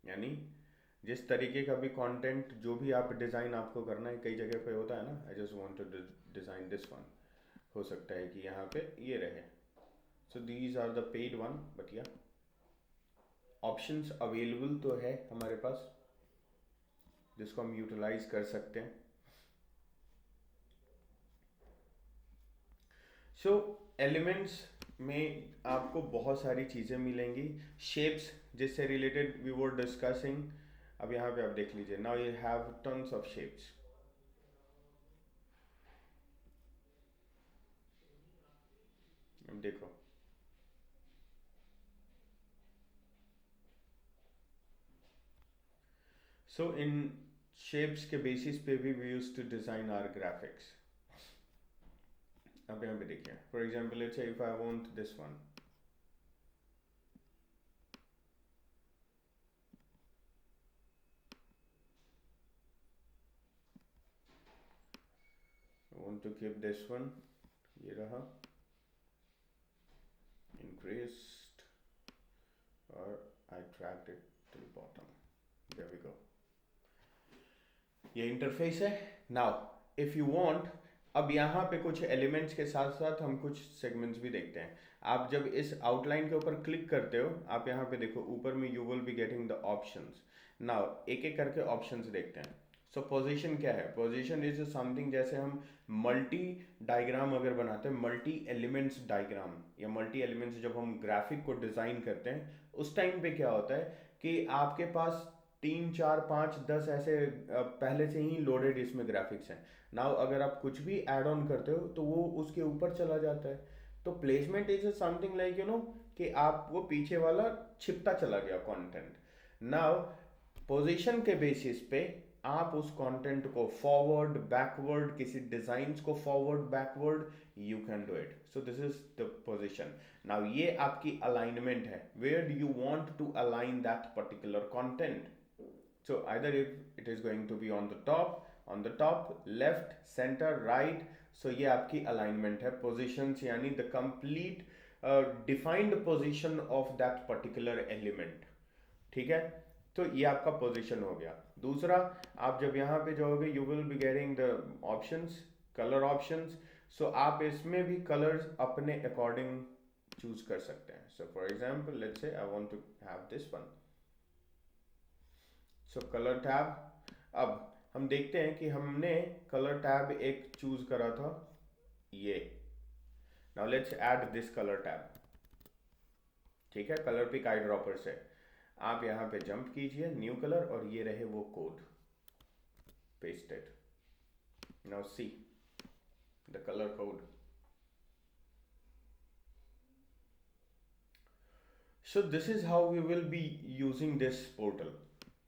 यानी जिस तरीके का भी कंटेंट, जो भी आप डिज़ाइन आपको करना है, कई जगह पे होता है ना, I just want to design this one. हो सकता है कि यहाँ पे ये रहे. So these are the paid one, but या ऑप्शंस अवेलेबल तो है हमारे पास जिसको हम यूटिलाइज कर सकते हैं. सो एलिमेंट्स में आपको बहुत सारी चीज़ें मिलेंगी. शेप्स जिससे रिलेटेड वी वर डिस्कसिंग. अब यहाँ पे आप देख लीजिए. Now you have tons of shapes. अब देखो, सो इन शेप्स के बेसिस पे भी we use to design our graphics. अब यहाँ पे देखिए, फॉर एग्जाम्पल लेट्स से if I want this one, I want to keep this one, ये रहा, increased, और I dragged it to the bottom, there we go। ये इंटरफेस है। नाउ इफ यू वांट, अब यहाँ पे कुछ एलिमेंट्स के साथ साथ हम कुछ सेगमेंट्स भी देखते हैं। आप जब इस आउटलाइन के ऊपर क्लिक करते हो, आप यहाँ पे देखो ऊपर में you will be getting the options. Now एक एक करके ऑप्शंस देखते हैं। सो पोजीशन क्या है? पोजीशन इज समथिंग, जैसे हम मल्टी डायग्राम अगर बनाते हैं, मल्टी एलिमेंट्स डायग्राम या मल्टी एलिमेंट्स, जब हम ग्राफिक को डिजाइन करते हैं उस टाइम पे क्या होता है कि आपके पास 3 4 5 10 ऐसे पहले से ही लोडेड इसमें ग्राफिक्स हैं। नाउ अगर आप कुछ भी ऐड ऑन करते हो तो वो उसके ऊपर चला जाता है। तो placement is something like you know कि आप वो पीछे वाला छिपता चला गया कंटेंट। नाउ पोजीशन के बेसिस पे आप उस कंटेंट को फॉरवर्ड बैकवर्ड, किसी डिजाइंस को forward backward, you can do it. So this is the position. Now ये आपकी अलाइनमेंट है, where do you want to align that particular content. So either if it is going to be on the top, left, center, right, so ये आपकी alignment है। positions यानी the complete defined position of that particular element, ठीक है। तो ये आपका position हो गया। दूसरा, आप जब यहाँ पे जाओगे you will be getting the options, color options, so आप इसमें भी colors अपने according choose कर सकते हैं। So for example, let's say I want to have this one, so colour tab. अब हम देखते हैं कि हमने कलर टैब एक चूज करा था ये। Now let's add this colour tab, ठीक है। कलर पिक आई ड्रॉपर से आप यहाँ पे जंप कीजिए, न्यू कलर, और ये रहे वो code pasted. Now see the colour code. So this is how we will be using this portal,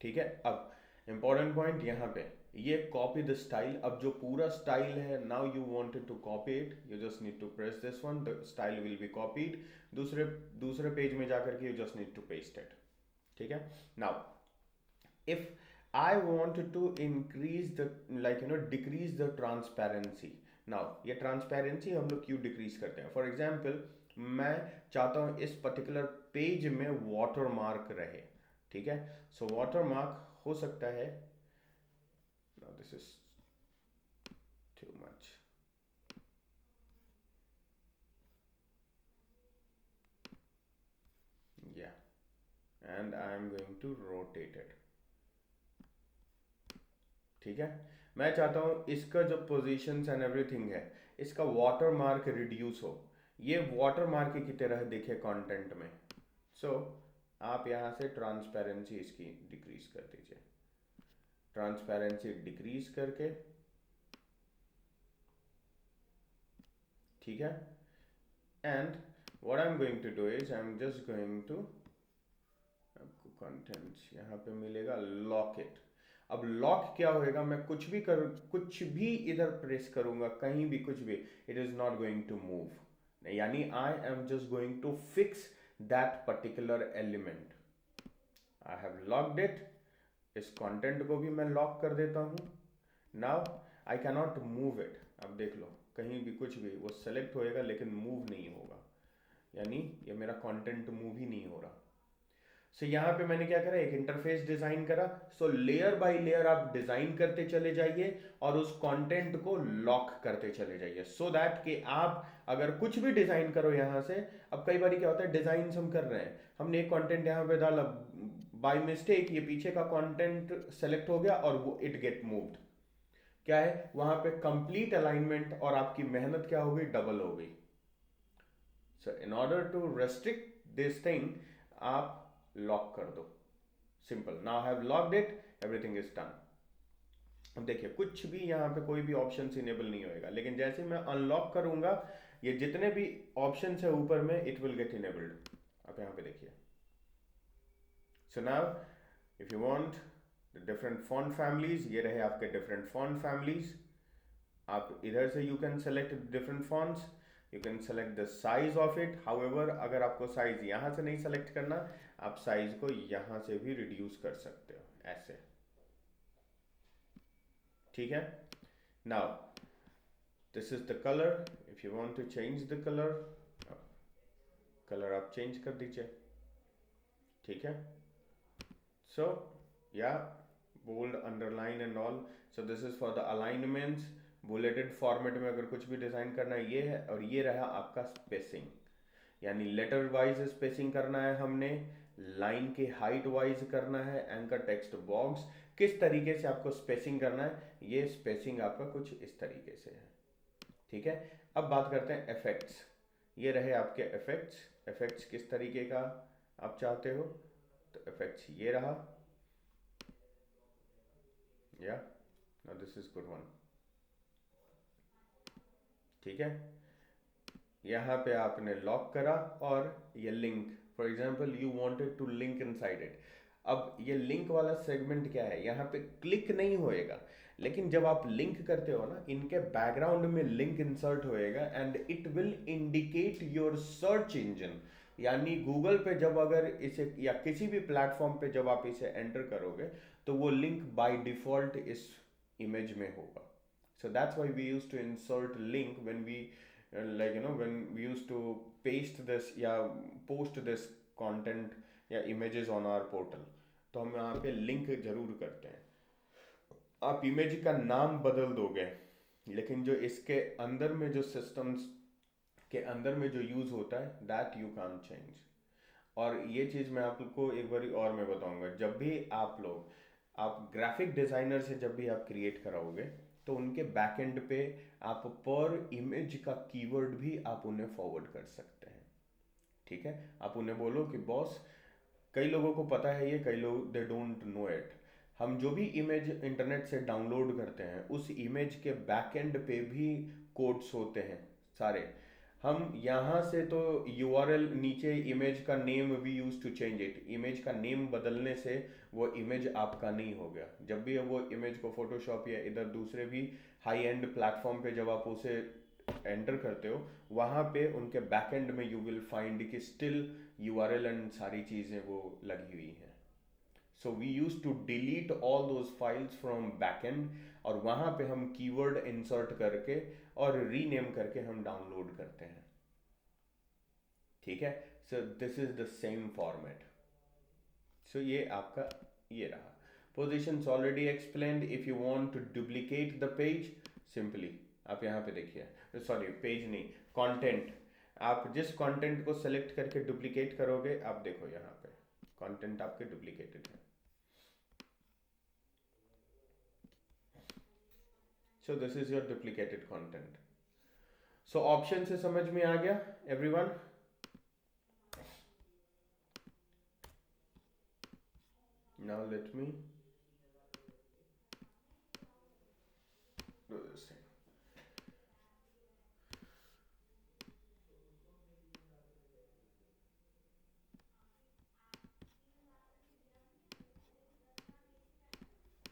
ठीक है। अब इंपॉर्टेंट पॉइंट यहाँ पे, ये कॉपी द स्टाइल। अब जो पूरा स्टाइल है, now you wanted to copy it, you just need to press this one, the style will be copied. दूसरे पेज में जाकर के you just need to paste it, ठीक है। Now if I wanted to increase the like you know decrease the transparency. Now ये transparency हम लोग क्यों डिक्रीज करते हैं? फॉर एग्जाम्पल मैं चाहता हूँ इस पर्टिकुलर पेज में वाटर मार्क रहे, ठीक है। सो वाटर मार्क हो सकता है, now this is too much, yeah, and I am going to rotate it, ठीक है। मैं चाहता हूं इसका जो पोजीशंस एंड एवरीथिंग है, इसका वाटर मार्क रिड्यूस हो, ये वाटर मार्क की तरह दिखे कंटेंट में। सो आप यहाँ से ट्रांसपेरेंसी इसकी डिक्रीज कर दीजिए, ट्रांसपेरेंसी डिक्रीज करके, ठीक है। And what I am going to do is I am just going to, आपको कंटेंट्स यहाँ पे मिलेगा, लॉक इट। अब लॉक क्या होएगा? मैं कुछ भी इधर प्रेस करूंगा, कहीं भी कुछ भी, it is not going to move, यानी I am just going to fix that particular element. I have locked it. इस कंटेंट को भी मैं लॉक कर देता हूं। Now I cannot move it. अब देख लो, कहीं भी कुछ भी वो सेलेक्ट होएगा लेकिन मूव नहीं होगा, यानी ये मेरा कंटेंट मूव ही नहीं हो रहा। सो यहाँ पे मैंने क्या करा, एक इंटरफेस डिजाइन करा। सो लेयर बाय लेयर आप डिजाइन करते चले जाइए और उस कंटेंट को लॉक करते चले जाइए, सो दैट कि आप अगर कुछ भी डिजाइन करो यहाँ से। अब कई बार क्या होता है, डिजाइन हम कर रहे हैं, हमने एक कंटेंट यहाँ पे डाला, बाय मिस्टेक ये पीछे का कंटेंट सेलेक्ट हो गया और वो इट गेट मूव्ड। क्या है वहां पे? कंप्लीट अलाइनमेंट, और आपकी मेहनत क्या हो गई? डबल हो गई। So in order to restrict this thing, आप लॉक कर दो, simple. Now have locked it, everything is done. अब देखिए कुछ भी यहाँ पे कोई भी ऑप्शन इनेबल नहीं होएगा, लेकिन जैसे मैं अनलॉक करूंगा ये जितने भी ऑप्शन है ऊपर में इट विल गेट इनेबल्ड। आप यहाँ पे देखिए। So now if you want different font families, ये रहे आपके डिफरेंट फॉन्ट फैमिलीज। आप इधर से you can select different fonts, you can select the size of it. However अगर आपको साइज यहाँ से नहीं सेलेक्ट करना, आप साइज को यहाँ से भी रिड्यूस कर सकते हो ऐसे, ठीक है। Now this is the colour. If you want to change the colour, colour आप चेंज कर दीजिए, ठीक है। सो या bold, underline and all. So this is for the alignments. Bulleted format में अगर कुछ भी डिजाइन करना है ये है। और ये रहा आपका स्पेसिंग, यानी लेटर वाइज स्पेसिंग करना है हमने, लाइन के हाइट वाइज करना है, एंकर टेक्स्ट बॉक्स किस तरीके से आपको स्पेसिंग करना है, ये स्पेसिंग आपका कुछ इस तरीके से है, ठीक है। अब बात करते हैं इफेक्ट्स। ये रहे आपके इफेक्ट्स। इफेक्ट्स किस तरीके का आप चाहते हो, तो इफेक्ट्स ये रहा, या now this is good one, ठीक है। यहाँ पे आपने लॉक करा और ये link, for example you wanted to link inside it. अब ये लिंक वाला सेगमेंट क्या है, यहाँ पे क्लिक नहीं होएगा, लेकिन जब आप लिंक करते हो ना, इनके बैकग्राउंड में लिंक इंसर्ट होएगा and it will indicate your search engine. यानी गूगल पे जब अगर इसे या किसी भी प्लेटफॉर्म पे जब आप इसे एंटर करोगे तो वो लिंक बाय डिफॉल्ट इस इमेज में होगा। So that's why we used to insert link when we when we used to paste this या post this content या images on our portal, तो हम यहाँ पे लिंक जरूर करते हैं। आप इमेज का नाम बदल दोगे, लेकिन जो इसके अंदर में जो सिस्टम्स के अंदर में जो यूज होता है दैट यू कैन चेंज। और ये चीज़ मैं आपको एक बार और मैं बताऊंगा, जब भी आप ग्राफिक डिजाइनर से जब भी आप क्रिएट कराओगे तो उनके बैकएंड पे आप पर इमेज का कीवर्ड भी आप उन्हें फॉरवर्ड कर सकते हैं, ठीक है। आप उन्हें बोलो कि बॉस, कई लोगों को पता है ये, कई लोग दे डोंट नो इट, हम जो भी इमेज इंटरनेट से डाउनलोड करते हैं उस इमेज के बैकएंड पे भी कोड्स होते हैं सारे। हम यहाँ से तो यूआरएल नीचे इमेज का name we use to change it, image का नेम बदलने से वो इमेज आपका नहीं हो गया। जब भी वो इमेज को फोटोशॉप या इधर दूसरे भी हाई एंड प्लेटफॉर्म पे जब आप उसे एंटर करते हो, वहाँ पे उनके बैकएंड में यू विल फाइंड कि स्टिल यूआरएल एंड सारी चीज़ें वो लगी हुई हैं। So we use to delete all those files from backend, और वहाँ पे हम कीवर्ड इंसर्ट करके और रीनेम करके हम डाउनलोड करते हैं, ठीक है। So this is the same format. So ये आपका ये रहा। Positions already explained. If you want to duplicate the page, simply आप यहाँ पे देखिए, सॉरी पेज नहीं, कंटेंट। आप जिस कंटेंट को सेलेक्ट करके डुप्लीकेट करोगे, आप देखो यहाँ पे कंटेंट आपके डुप्लीकेटेड है। So this is your duplicated content. So option से समझ में आ गया everyone? Now let me do this thing.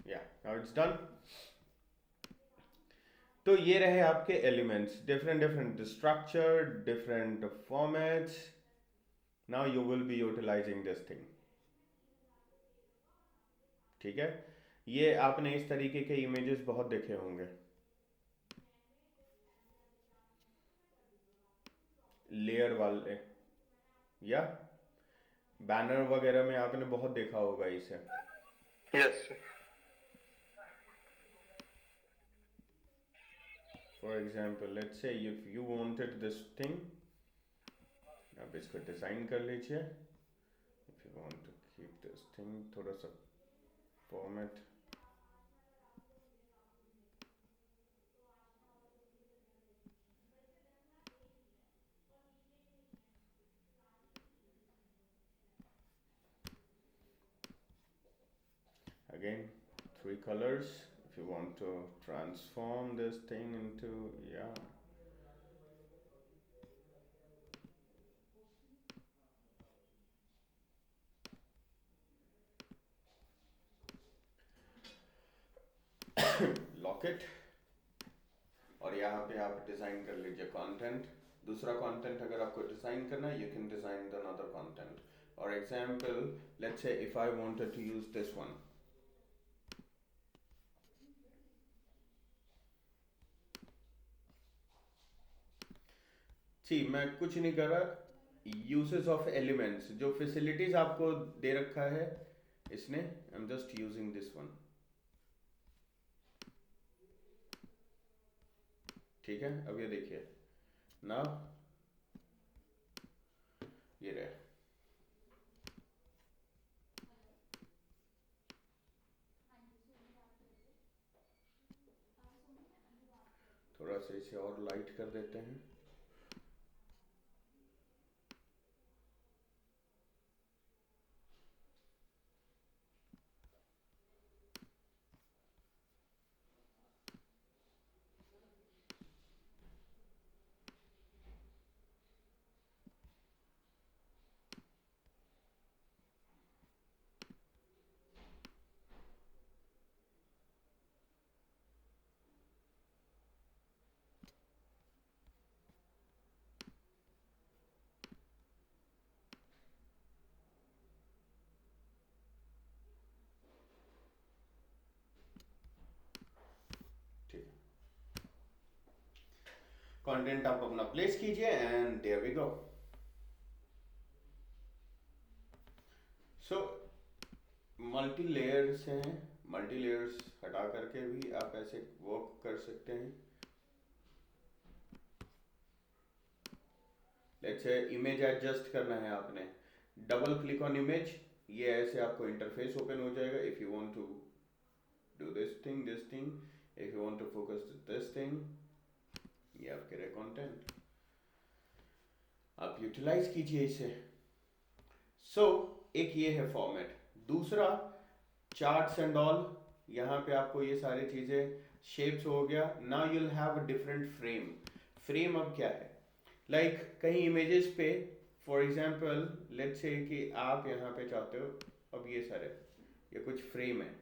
Yeah, now it's done. तो ये रहे आपके elements, different structure, different formats. Now you will be utilising this thing, ठीक है। ये आपने इस तरीके के इमेजेस बहुत देखे होंगे, लेयर वाले या बैनर वगैरह में आपने बहुत देखा होगा इसे। Yes. For example, let's say if you wanted this thing, आप इसको डिजाइन कर लीजिए। If you want to keep this thing थोड़ा सा format, again 3 colors. If you want to transform this thing into, yeah, lock it, और यहाँ पे आप डिज़ाइन कर लीजिए कंटेंट। दूसरा कंटेंट अगर आपको डिज़ाइन करना है, you can design the another content. और एग्जाम्पल, लेट्स से if I wanted to use this one, जी मैं कुछ नहीं कर रहा, यूसेस ऑफ एलिमेंट्स, जो फैसिलिटीज आपको दे रखा है इसने, I am just using this one. ठीक है, अब ये देखिए ना, ये रहे। थोड़ा सा इसे और लाइट कर देते हैं। ठीक है, कंटेंट आप अपना प्लेस कीजिए and there we go. So multi layers हैं, मल्टी लेयर्स हटा करके भी आप ऐसे वर्क कर सकते हैं। लेट्स से इमेज एडजस्ट करना है आपने, डबल क्लिक ऑन इमेज, ये ऐसे आपको इंटरफेस ओपन हो जाएगा। If you want to do this thing, if you want to focus this thing, ये आपके रहे कंटेंट, आप यूटिलाइज कीजिए इसे। सो एक ये है फॉर्मेट। दूसरा चार्ट्स एंड ऑल, यहाँ पे आपको ये सारी चीजें, शेप्स हो गया। Now you'll have a different frame. Frame अब क्या है, लाइक कहीं इमेजेस पे, फॉर एग्जांपल लेट्स से कि आप यहाँ पे चाहते हो, अब ये सारे ये कुछ फ्रेम है,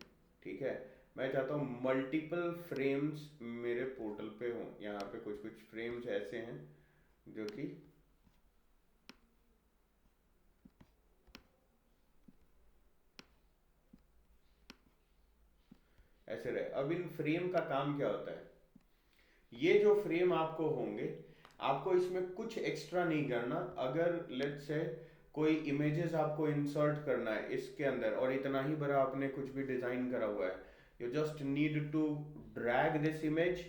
ठीक है, मैं चाहता हूँ मल्टीपल फ्रेम्स मेरे पोर्टल पे हों। यहाँ पे कुछ कुछ फ्रेम्स ऐसे हैं जो कि ऐसे रहे। अब इन फ्रेम का काम क्या होता है, ये जो फ्रेम आपको होंगे, आपको इसमें कुछ एक्स्ट्रा नहीं करना। अगर लेट्स से कोई इमेजेस आपको इंसर्ट करना है इसके अंदर, और इतना ही बड़ा आपने कुछ भी डिजाइन करा हुआ है, you just need to drag this image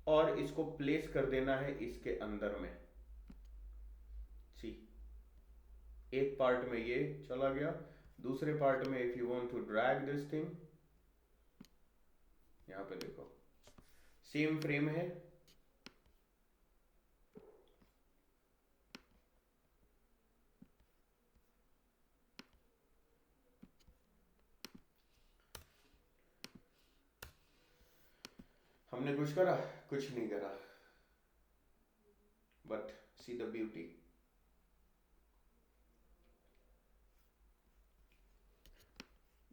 और इसको प्लेस कर देना है इसके अंदर में। सी, एक पार्ट में ये चला गया, दूसरे पार्ट में if you want to drag this thing, यहाँ पे देखो सेम फ्रेम है, हमने कुछ करा, कुछ नहीं करा, बट सी द ब्यूटी।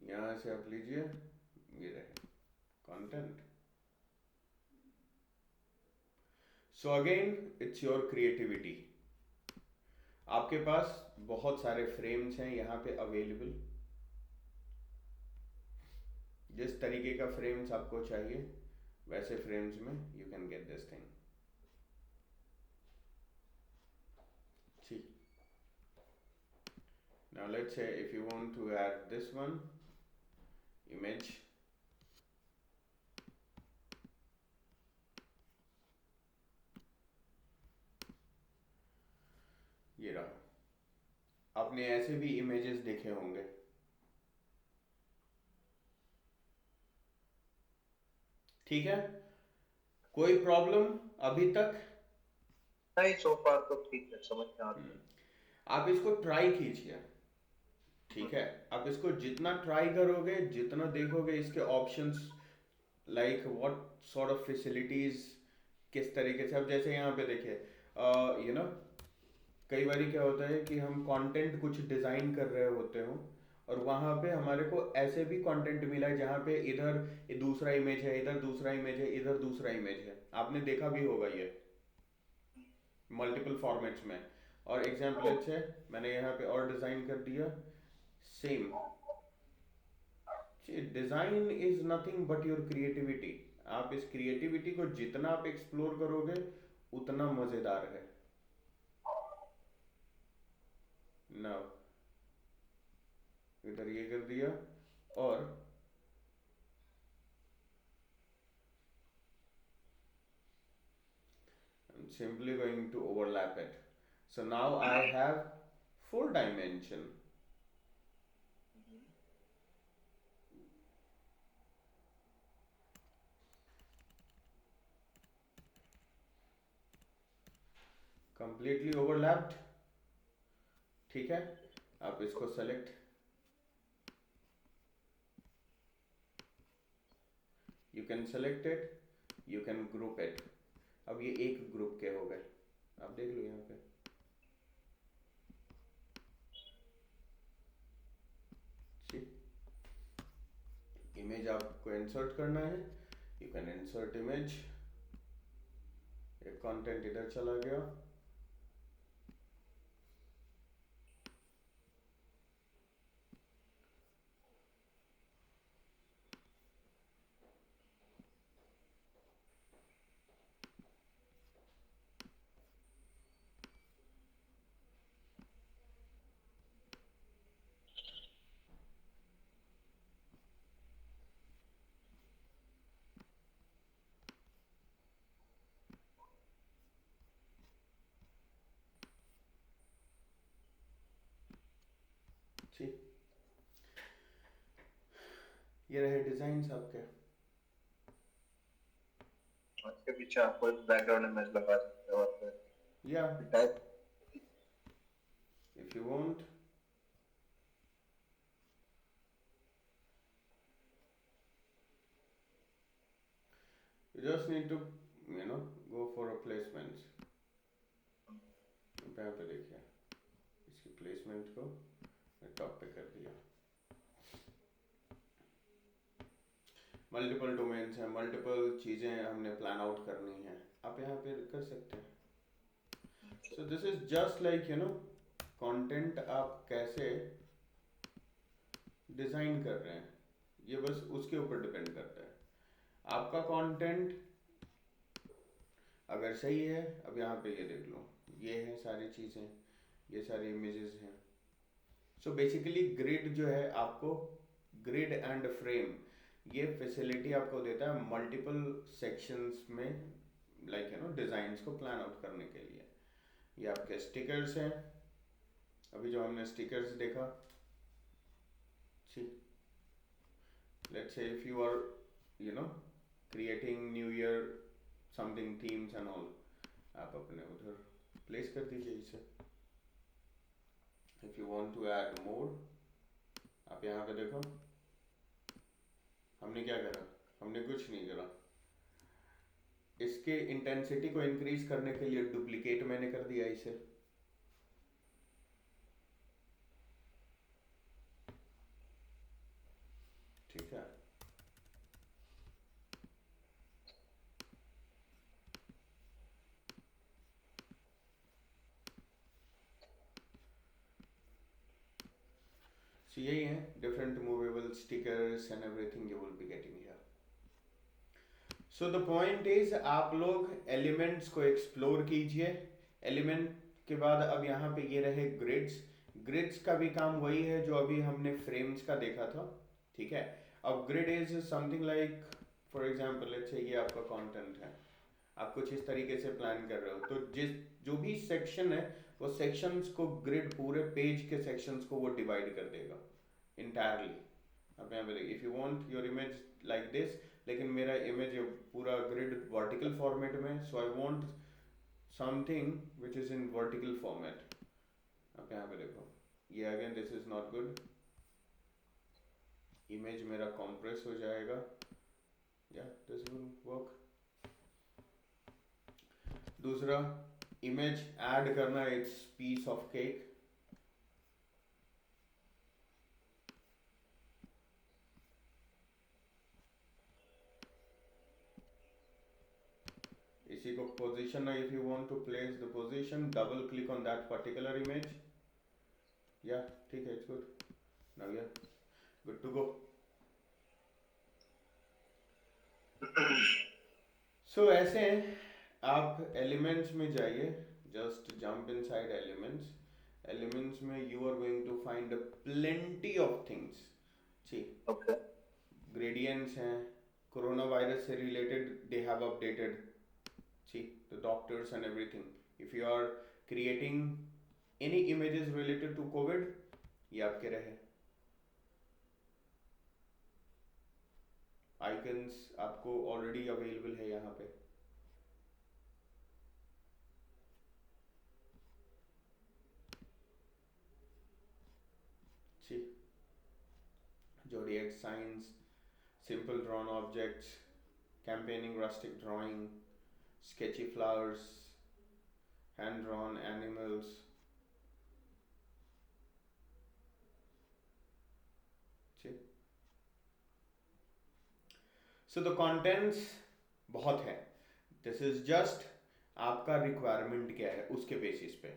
यहां से आप लीजिए, ये रहे content. So again it's your creativity. आपके पास बहुत सारे फ्रेम्स हैं यहाँ पे अवेलेबल, जिस तरीके का फ्रेम्स आपको चाहिए वैसे फ्रेम्स में you can get this thing. ठीक, now let's say if you want to add this one image, ये रहा। आपने ऐसे भी इमेजेस देखे होंगे, ठीक है, कोई प्रॉब्लम अभी तक? नहीं, so far तो ठीक है, समझ में आ रहा है। आप इसको ट्राई कीजिए, ठीक है, आप इसको जितना ट्राई करोगे, जितना देखोगे इसके options, like what sort of facilities, किस तरीके से। अब जैसे यहाँ पे देखिए, कई बार क्या होता है कि हम कंटेंट कुछ डिज़ाइन कर रहे होते हो, और वहां पे हमारे को ऐसे भी कंटेंट मिला है जहाँ पे इधर ये दूसरा इमेज है, इधर दूसरा इमेज है, इधर दूसरा इमेज है। आपने देखा भी होगा ये मल्टीपल फॉर्मेट्स में। और एग्जाम्पल अच्छे मैंने यहाँ पे और डिजाइन कर दिया same. Design is nothing but your creativity. आप इस क्रिएटिविटी को जितना आप एक्सप्लोर करोगे उतना मजेदार है। नाउ इधर ये कर दिया और I'm simply going to overlap it. So now I have 4 dimension. Completely overlapped। ठीक है, आप इसको select, you can select it, you can group it. अब ये एक ग्रुप के हो गए, आप देख लो यहाँ पे। इमेज आपको इंसर्ट करना है, यू कैन इंसर्ट इमेज। एक कंटेंट इधर चला गया, ठीक। ये रहे डिजाइन आपके। उसके पीछे आपको एक बैकग्राउंड इमेज लगा सकते हो और फिर या type if you want you just need to go for a placements। यहाँ पे देखिए इसकी प्लेसमेंट को टॉप पे कर दिया। मल्टीपल डोमेन्स हैं, मल्टीपल चीजें हमने प्लान आउट करनी है, आप यहाँ पे कर सकते हैं। सो this is just like content आप कैसे डिजाइन कर रहे हैं, ये बस उसके ऊपर डिपेंड करता है। आपका कंटेंट अगर सही है, अब यहाँ पे ये देख लो, ये है सारी चीजें, ये सारी इमेजेस हैं। सो बेसिकली ग्रिड जो है आपको, ग्रिड एंड फ्रेम ये फैसिलिटी आपको देता है मल्टीपल सेक्शंस में डिजाइंस को प्लान आउट करने के लिए। ये आपके स्टिकर्स हैं, अभी जो हमने स्टिकर्स देखा। लेट्स से if you are creating new year something themes and all, आप अपने उधर प्लेस कर दीजिए इसे। If you want to add more, आप यहाँ पे देखो हमने क्या करा, हमने कुछ नहीं करा। इसके इंटेंसिटी को इंक्रीज करने के लिए डुप्लीकेट मैंने कर दिया इसे। ठीक है, so यही है different movable stickers and everything you will be getting here। so the point is आप लोग एलिमेंट्स को एक्सप्लोर कीजिए। एलिमेंट के बाद अब यहाँ पे ये रहे ग्रिड्स। ग्रिड्स का भी काम वही है जो अभी हमने फ्रेम्स का देखा था। ठीक है, अब grid is something like for example let's say ये आपका कंटेंट है, आप कुछ इस तरीके से प्लान कर रहे हो, तो जो भी सेक्शन है वो सेक्शंस को ग्रिड, पूरे पेज के सेक्शंस को वो डिवाइड कर देगा इंटायरली। अब यहाँ पे if you want your image like this, लेकिन मेरा इमेज पूरा ग्रिड वर्टिकल फॉर्मेट में, so I want something which is in vertical format. अब यहाँ पे देखो ये again this is not good, image मेरा कॉम्प्रेस हो जाएगा। या दिस विल वर्क। दूसरा, इमेज ऐड करना, it's piece of cake. position, if you want to place the position, double click on that particular image. Yeah, ठीक है, it's good. Now yeah, good to go. So ऐसे आप elements में जाइए, just jump inside elements. Elements में you are going to find a plenty of things. See, Okay. gradients हैं, coronavirus से related they have updated. See, the doctors and everything. If you are creating any images related to COVID, ये आपके रहे. Icons आपको already available है यहाँ पे. See, zodiac signs, simple drawn objects, campaigning rustic drawing, sketchy flowers, hand drawn animals. See, so the contents बहुत है. This is just आपका requirement क्या है उसके basis पे.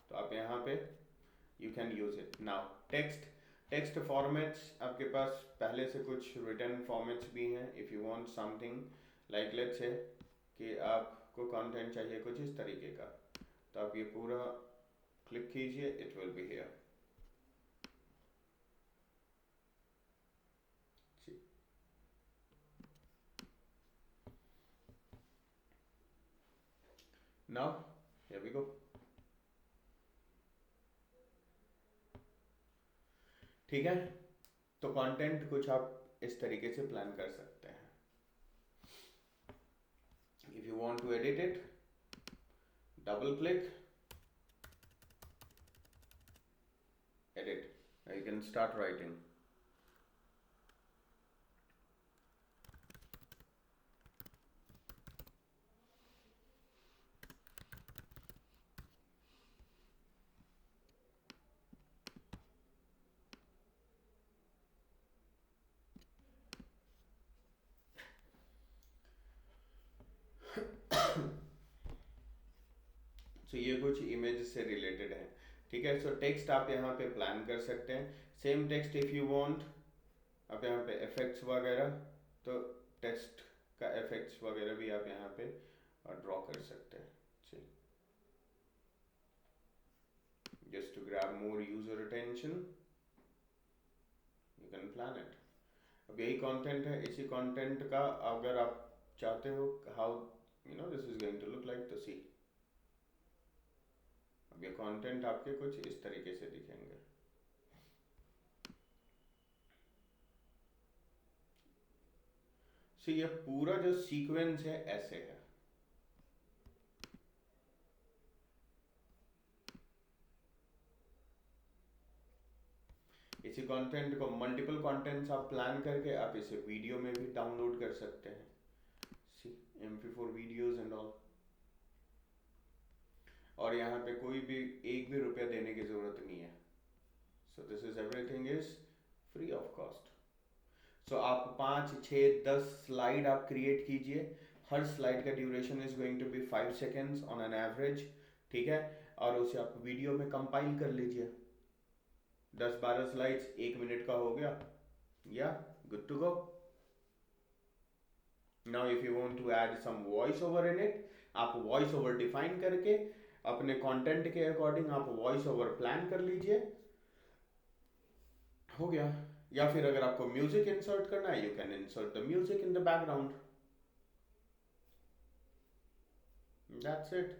तो आप यहाँ पे you can use it. Now text formats आपके पास पहले से कुछ written formats भी हैं. If you want something like let's say कि आपको content चाहिए कुछ इस तरीके का, तो आप ये पूरा click कीजिए, it will be here. See. Now here we go. ठीक है, तो कंटेंट कुछ आप इस तरीके से प्लान कर सकते हैं. If you want to edit it, double click, edit. Now you can start writing. So ये कुछ इमेज से रिलेटेड है. ठीक है, सो टेक्स्ट आप यहाँ पे प्लान कर सकते हैं. Same text if you want, आप यहाँ पे इफेक्ट्स वगैरह, तो टेक्स्ट का इफेक्ट्स वगैरह भी आप यहाँ पे ड्रॉ कर सकते हैं. Just to grab more user attention you can plan it. अब यही कंटेंट है, इसी कंटेंट का अगर आप चाहते हो how you know this is going to look like, तो सी अब ये कंटेंट आपके कुछ इस तरीके से दिखेंगे. सो ये पूरा जो सीक्वेंस है ऐसे है. इसी कंटेंट को मल्टीपल कंटेंट्स आप प्लान करके आप इसे वीडियो में भी डाउनलोड कर सकते हैं. सी MP4 वीडियोस एंड ऑल. और यहाँ पे कोई भी एक भी रुपया देने की जरूरत नहीं है. So this is everything is free of cost. So आप 5, 6, 10 स्लाइड आप क्रिएट कीजिए. हर स्लाइड का duration is going to be 5 seconds on an average. ठीक है, और उसे आप वीडियो में कंपाइल कर लीजिए. 10-12 स्लाइड्स 1 मिनट का हो गया. या good to go. Now if you want to add some voice over in it, आप वॉइस ओवर डिफाइन करके अपने कंटेंट के अकॉर्डिंग आप वॉइस ओवर प्लान कर लीजिए. हो गया. या फिर अगर आपको म्यूजिक इंसर्ट करना है, you can insert the music in the background. That's it.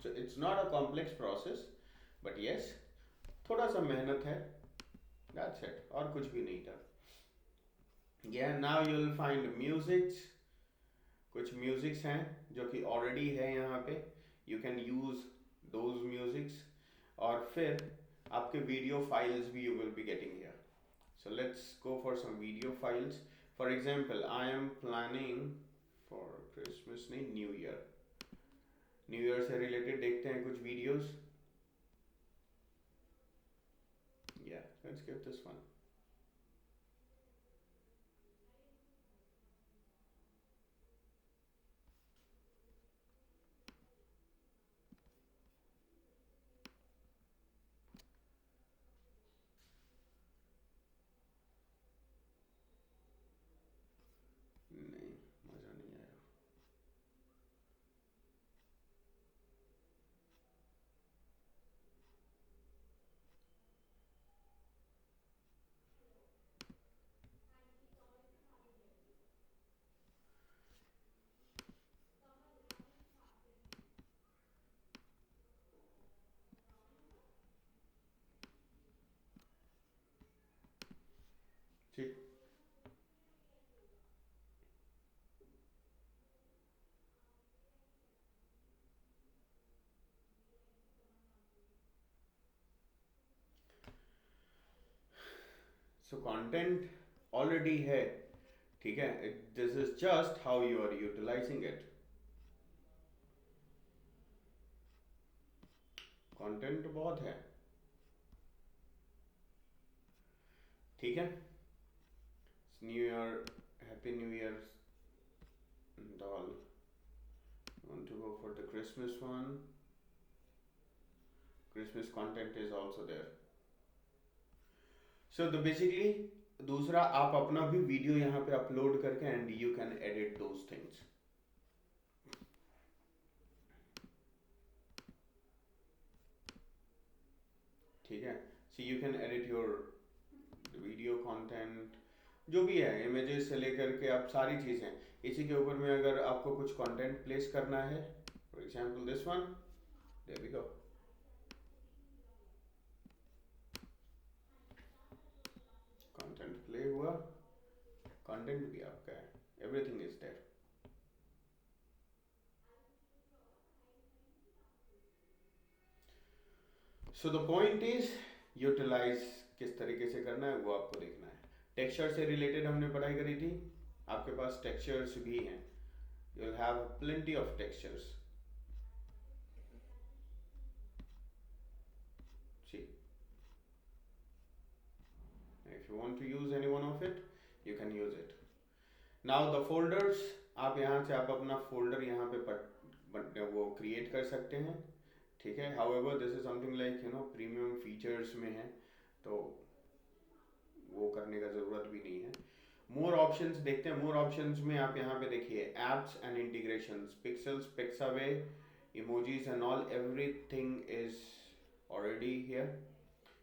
So it's not a complex process, but yes थोड़ा सा मेहनत है. दैट्स इट, और कुछ भी नहीं था. Yeah, now you'll find musics. कुछ म्यूजिक्स हैं जो कि ऑलरेडी है यहाँ पे. You can use those musics. और फिर आपके वीडियो फाइल्स भी you will be getting here. So let's go for some video files. For example I am planning for Christmas नहीं, न्यू ईयर. न्यू ईयर से related देखते हैं कुछ videos. या let's give this one. So content already है, ठीक है, this is just how you are utilising it. Content बहुत है, ठीक है। New year, happy new year and all. Want to go for the Christmas one? Christmas content is also there. So the basically दूसरा, आप अपना भी video यहाँ पे अपलोड करके and you can edit those things. ठीक है, see you can edit your video content, जो भी है, इमेजेस से लेकर के आप सारी चीजें। इसी के ऊपर में अगर आपको कुछ कंटेंट प्लेस करना है, for example this one, there we go. Content play हुआ, कंटेंट भी आपका है, everything is there. So the point is utilise किस तरीके से करना है वो आपको देखना है। टेक्सचर से रिलेटेड हमने पढ़ाई करी थी, आपके पास टेक्सचर्स भी हैं, you will have plenty of textures. See, if you want to use any one of it, you can use it. Now the folders, आप यहाँ से आप अपना फोल्डर यहाँ पे वो क्रिएट कर सकते हैं, ठीक है। However, this is something like premium features में है, तो वो करने का ज़रूरत भी नहीं है। मोर ऑप्शंस देखते हैं। मोर ऑप्शंस में आप यहाँ पे देखिए, apps and integrations, Pexels, Pixabay, emojis and all, everything is already here.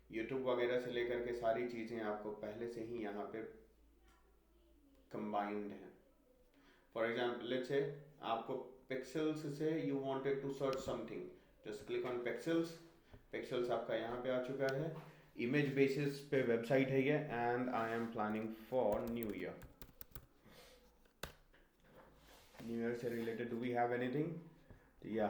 YouTube वगैरह से लेकर के सारी चीज़ें आपको पहले से ही यहाँ पे कंबाइंड हैं। फॉर एग्जाम्पल लेट्स से आपको पिक्सेल्स से you wanted to search something, just click on Pexels. Pexels आपका यहाँ पे आ चुका है, इमेज बेसिस पे वेबसाइट है ये, and I am planning for new year. New year से related do we have anything? या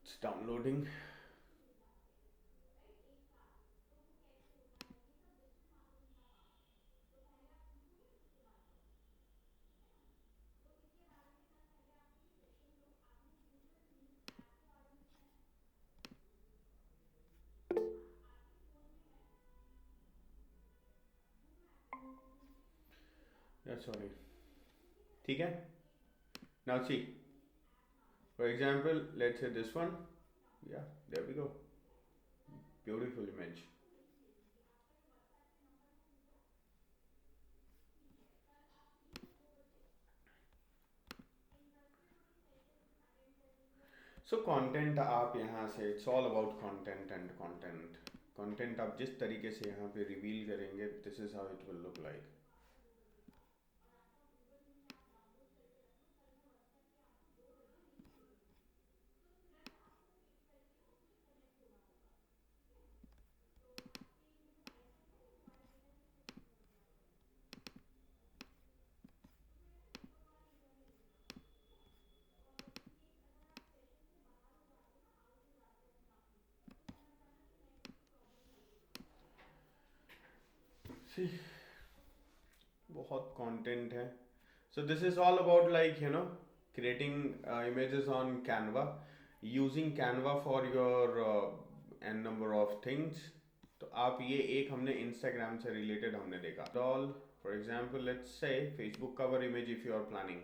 it's downloading. Sorry, ठीक है। Now see, for example, let's say this one. Yeah, there we go. Beautiful image. So content आप यहाँ से, it's all about content and content. Content आप जिस तरीके से यहाँ पे reveal करेंगे, this is how it will look like. See, बहुत कंटेंट है। So this is all about like creating images on Canva, using Canva for your n number of things. तो आप ये एक हमने Instagram से रिलेटेड हमने देखा। All, for example, let's say Facebook cover image if you are planning.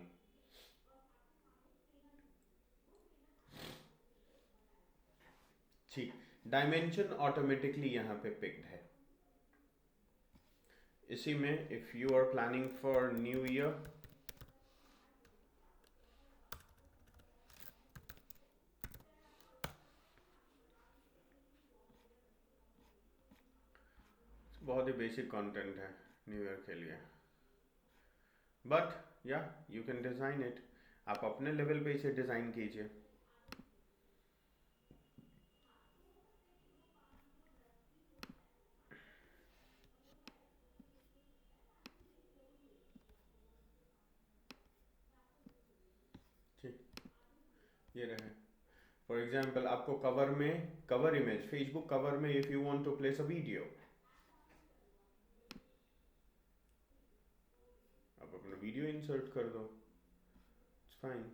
ठीक, dimension automatically यहाँ पे पिक्ड है। इसी में if you are planning for new year, बहुत ही बेसिक कंटेंट है न्यू ईयर के लिए, बट या यू कैन डिजाइन इट। आप अपने लेवल पे इसे डिजाइन कीजिए। ये रहे. फॉर एग्जाम्पल आपको कवर इमेज फेसबुक कवर में if you want to place a video, आप अपना वीडियो इंसर्ट कर दो, it's fine.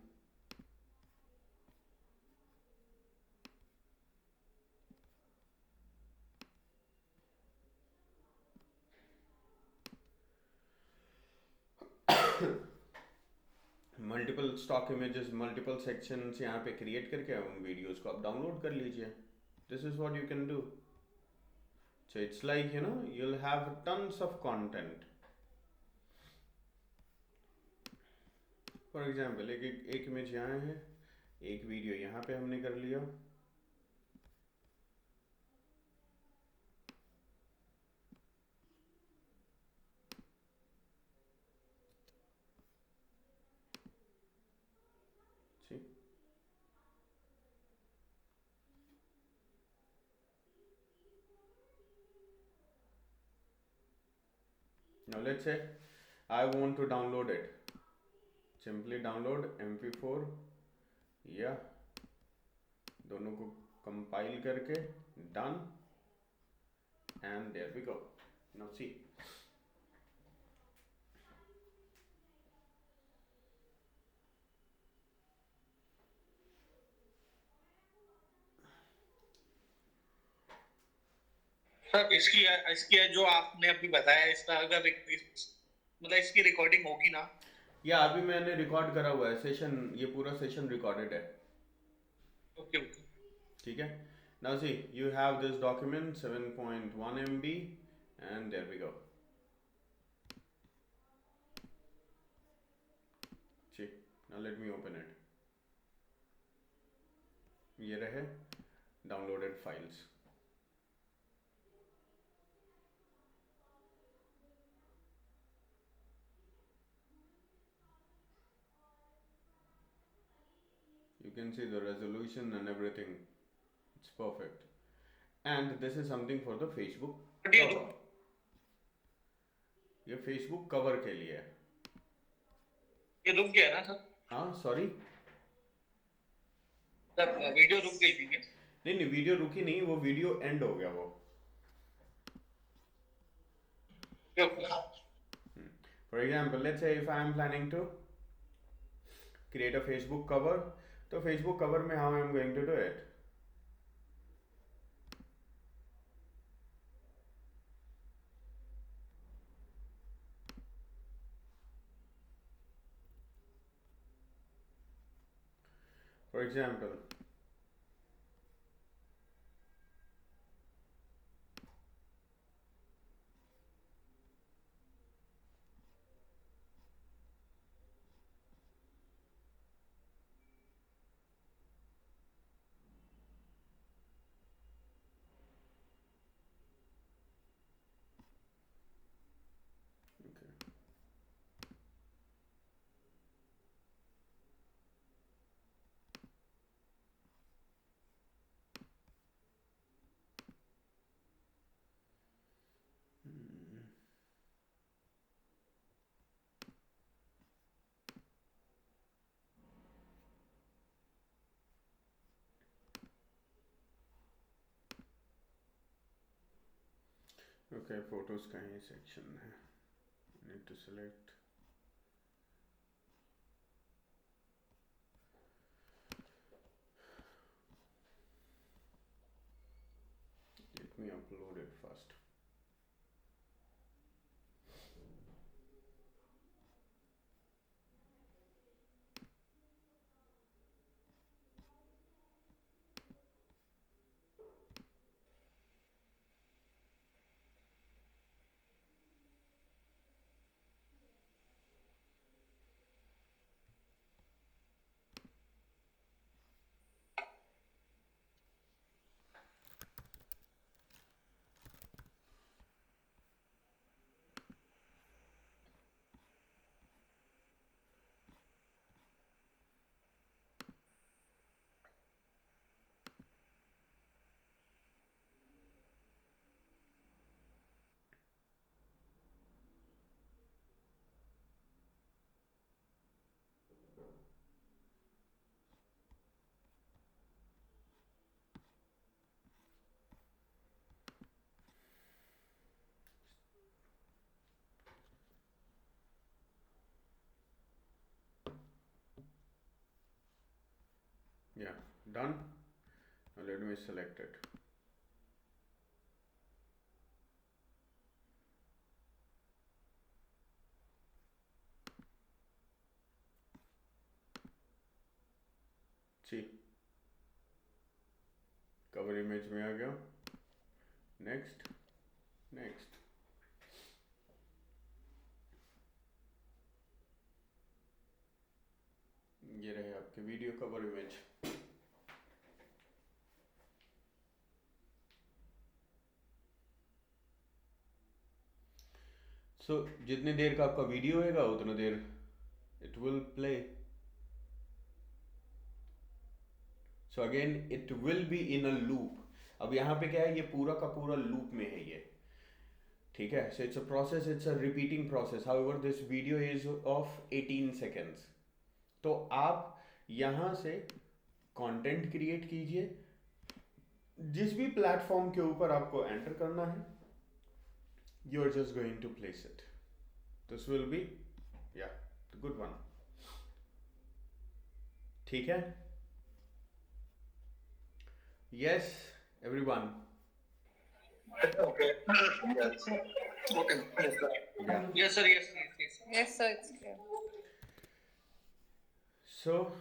Multiple stock images, multiple sections यहाँ पे क्रिएट करके उन वीडियोस को आप डाउनलोड कर लीजिए. This is what you can do. So it's like, you'll have tons of content. For example, एक इमेज यहाँ है, एक वीडियो यहाँ पे हमने कर लिया. See? Now let's say I want to download it. Simply download MP4 या दोनों को कंपाइल करके done, and there we go. Now see. Sir इसकी इसकी जो आपने अभी बताया इसका अगर मतलब इसकी रिकॉर्डिंग होगी ना? या अभी मैंने रिकॉर्ड करा हुआ है सेशन, ये पूरा सेशन रिकॉर्डेड है. Okay okay. ठीक है. Now see, you have this document 7.1 MB and there we go. See, now let me open it. ये रहे downloaded files. You can see the resolution and everything. It's perfect. And this is something for the Facebook cover. ये Facebook cover के लिए है. ये रुक गया ना सर? हाँ सॉरी, सर वीडियो रुक गई थी क्या? नहीं वीडियो रुकी नहीं, वो वीडियो एंड हो गया वो. For example, let's say if I am planning to create a Facebook cover, तो Facebook cover में how I am going to do it? For example, okay. Okay, photos का ही section है. Need to select. Let me upload it first. Yeah, done. Now let me select it. See, cover image में आ गया. Next, next. ये रहे आपके video cover image. सो जितनी देर का आपका वीडियो होगा उतना there it will play. So again it will be in a loop. अब यहाँ पे क्या है, ये पूरा का पूरा लूप में है ये. ठीक है. So it's a process, it's a repeating process. However this video is of 18 seconds. तो आप यहाँ से कंटेंट क्रिएट कीजिए. जिस भी प्लेटफॉर्म के ऊपर आपको एंटर करना है, you are just going to place it. This will be, yeah, the good one. ठीक है? Yes, everyone. Okay. Yes. Okay. Yes, sir. Yeah. Yes, sir. Yes, yes, yes. Yes, sir, it's clear. So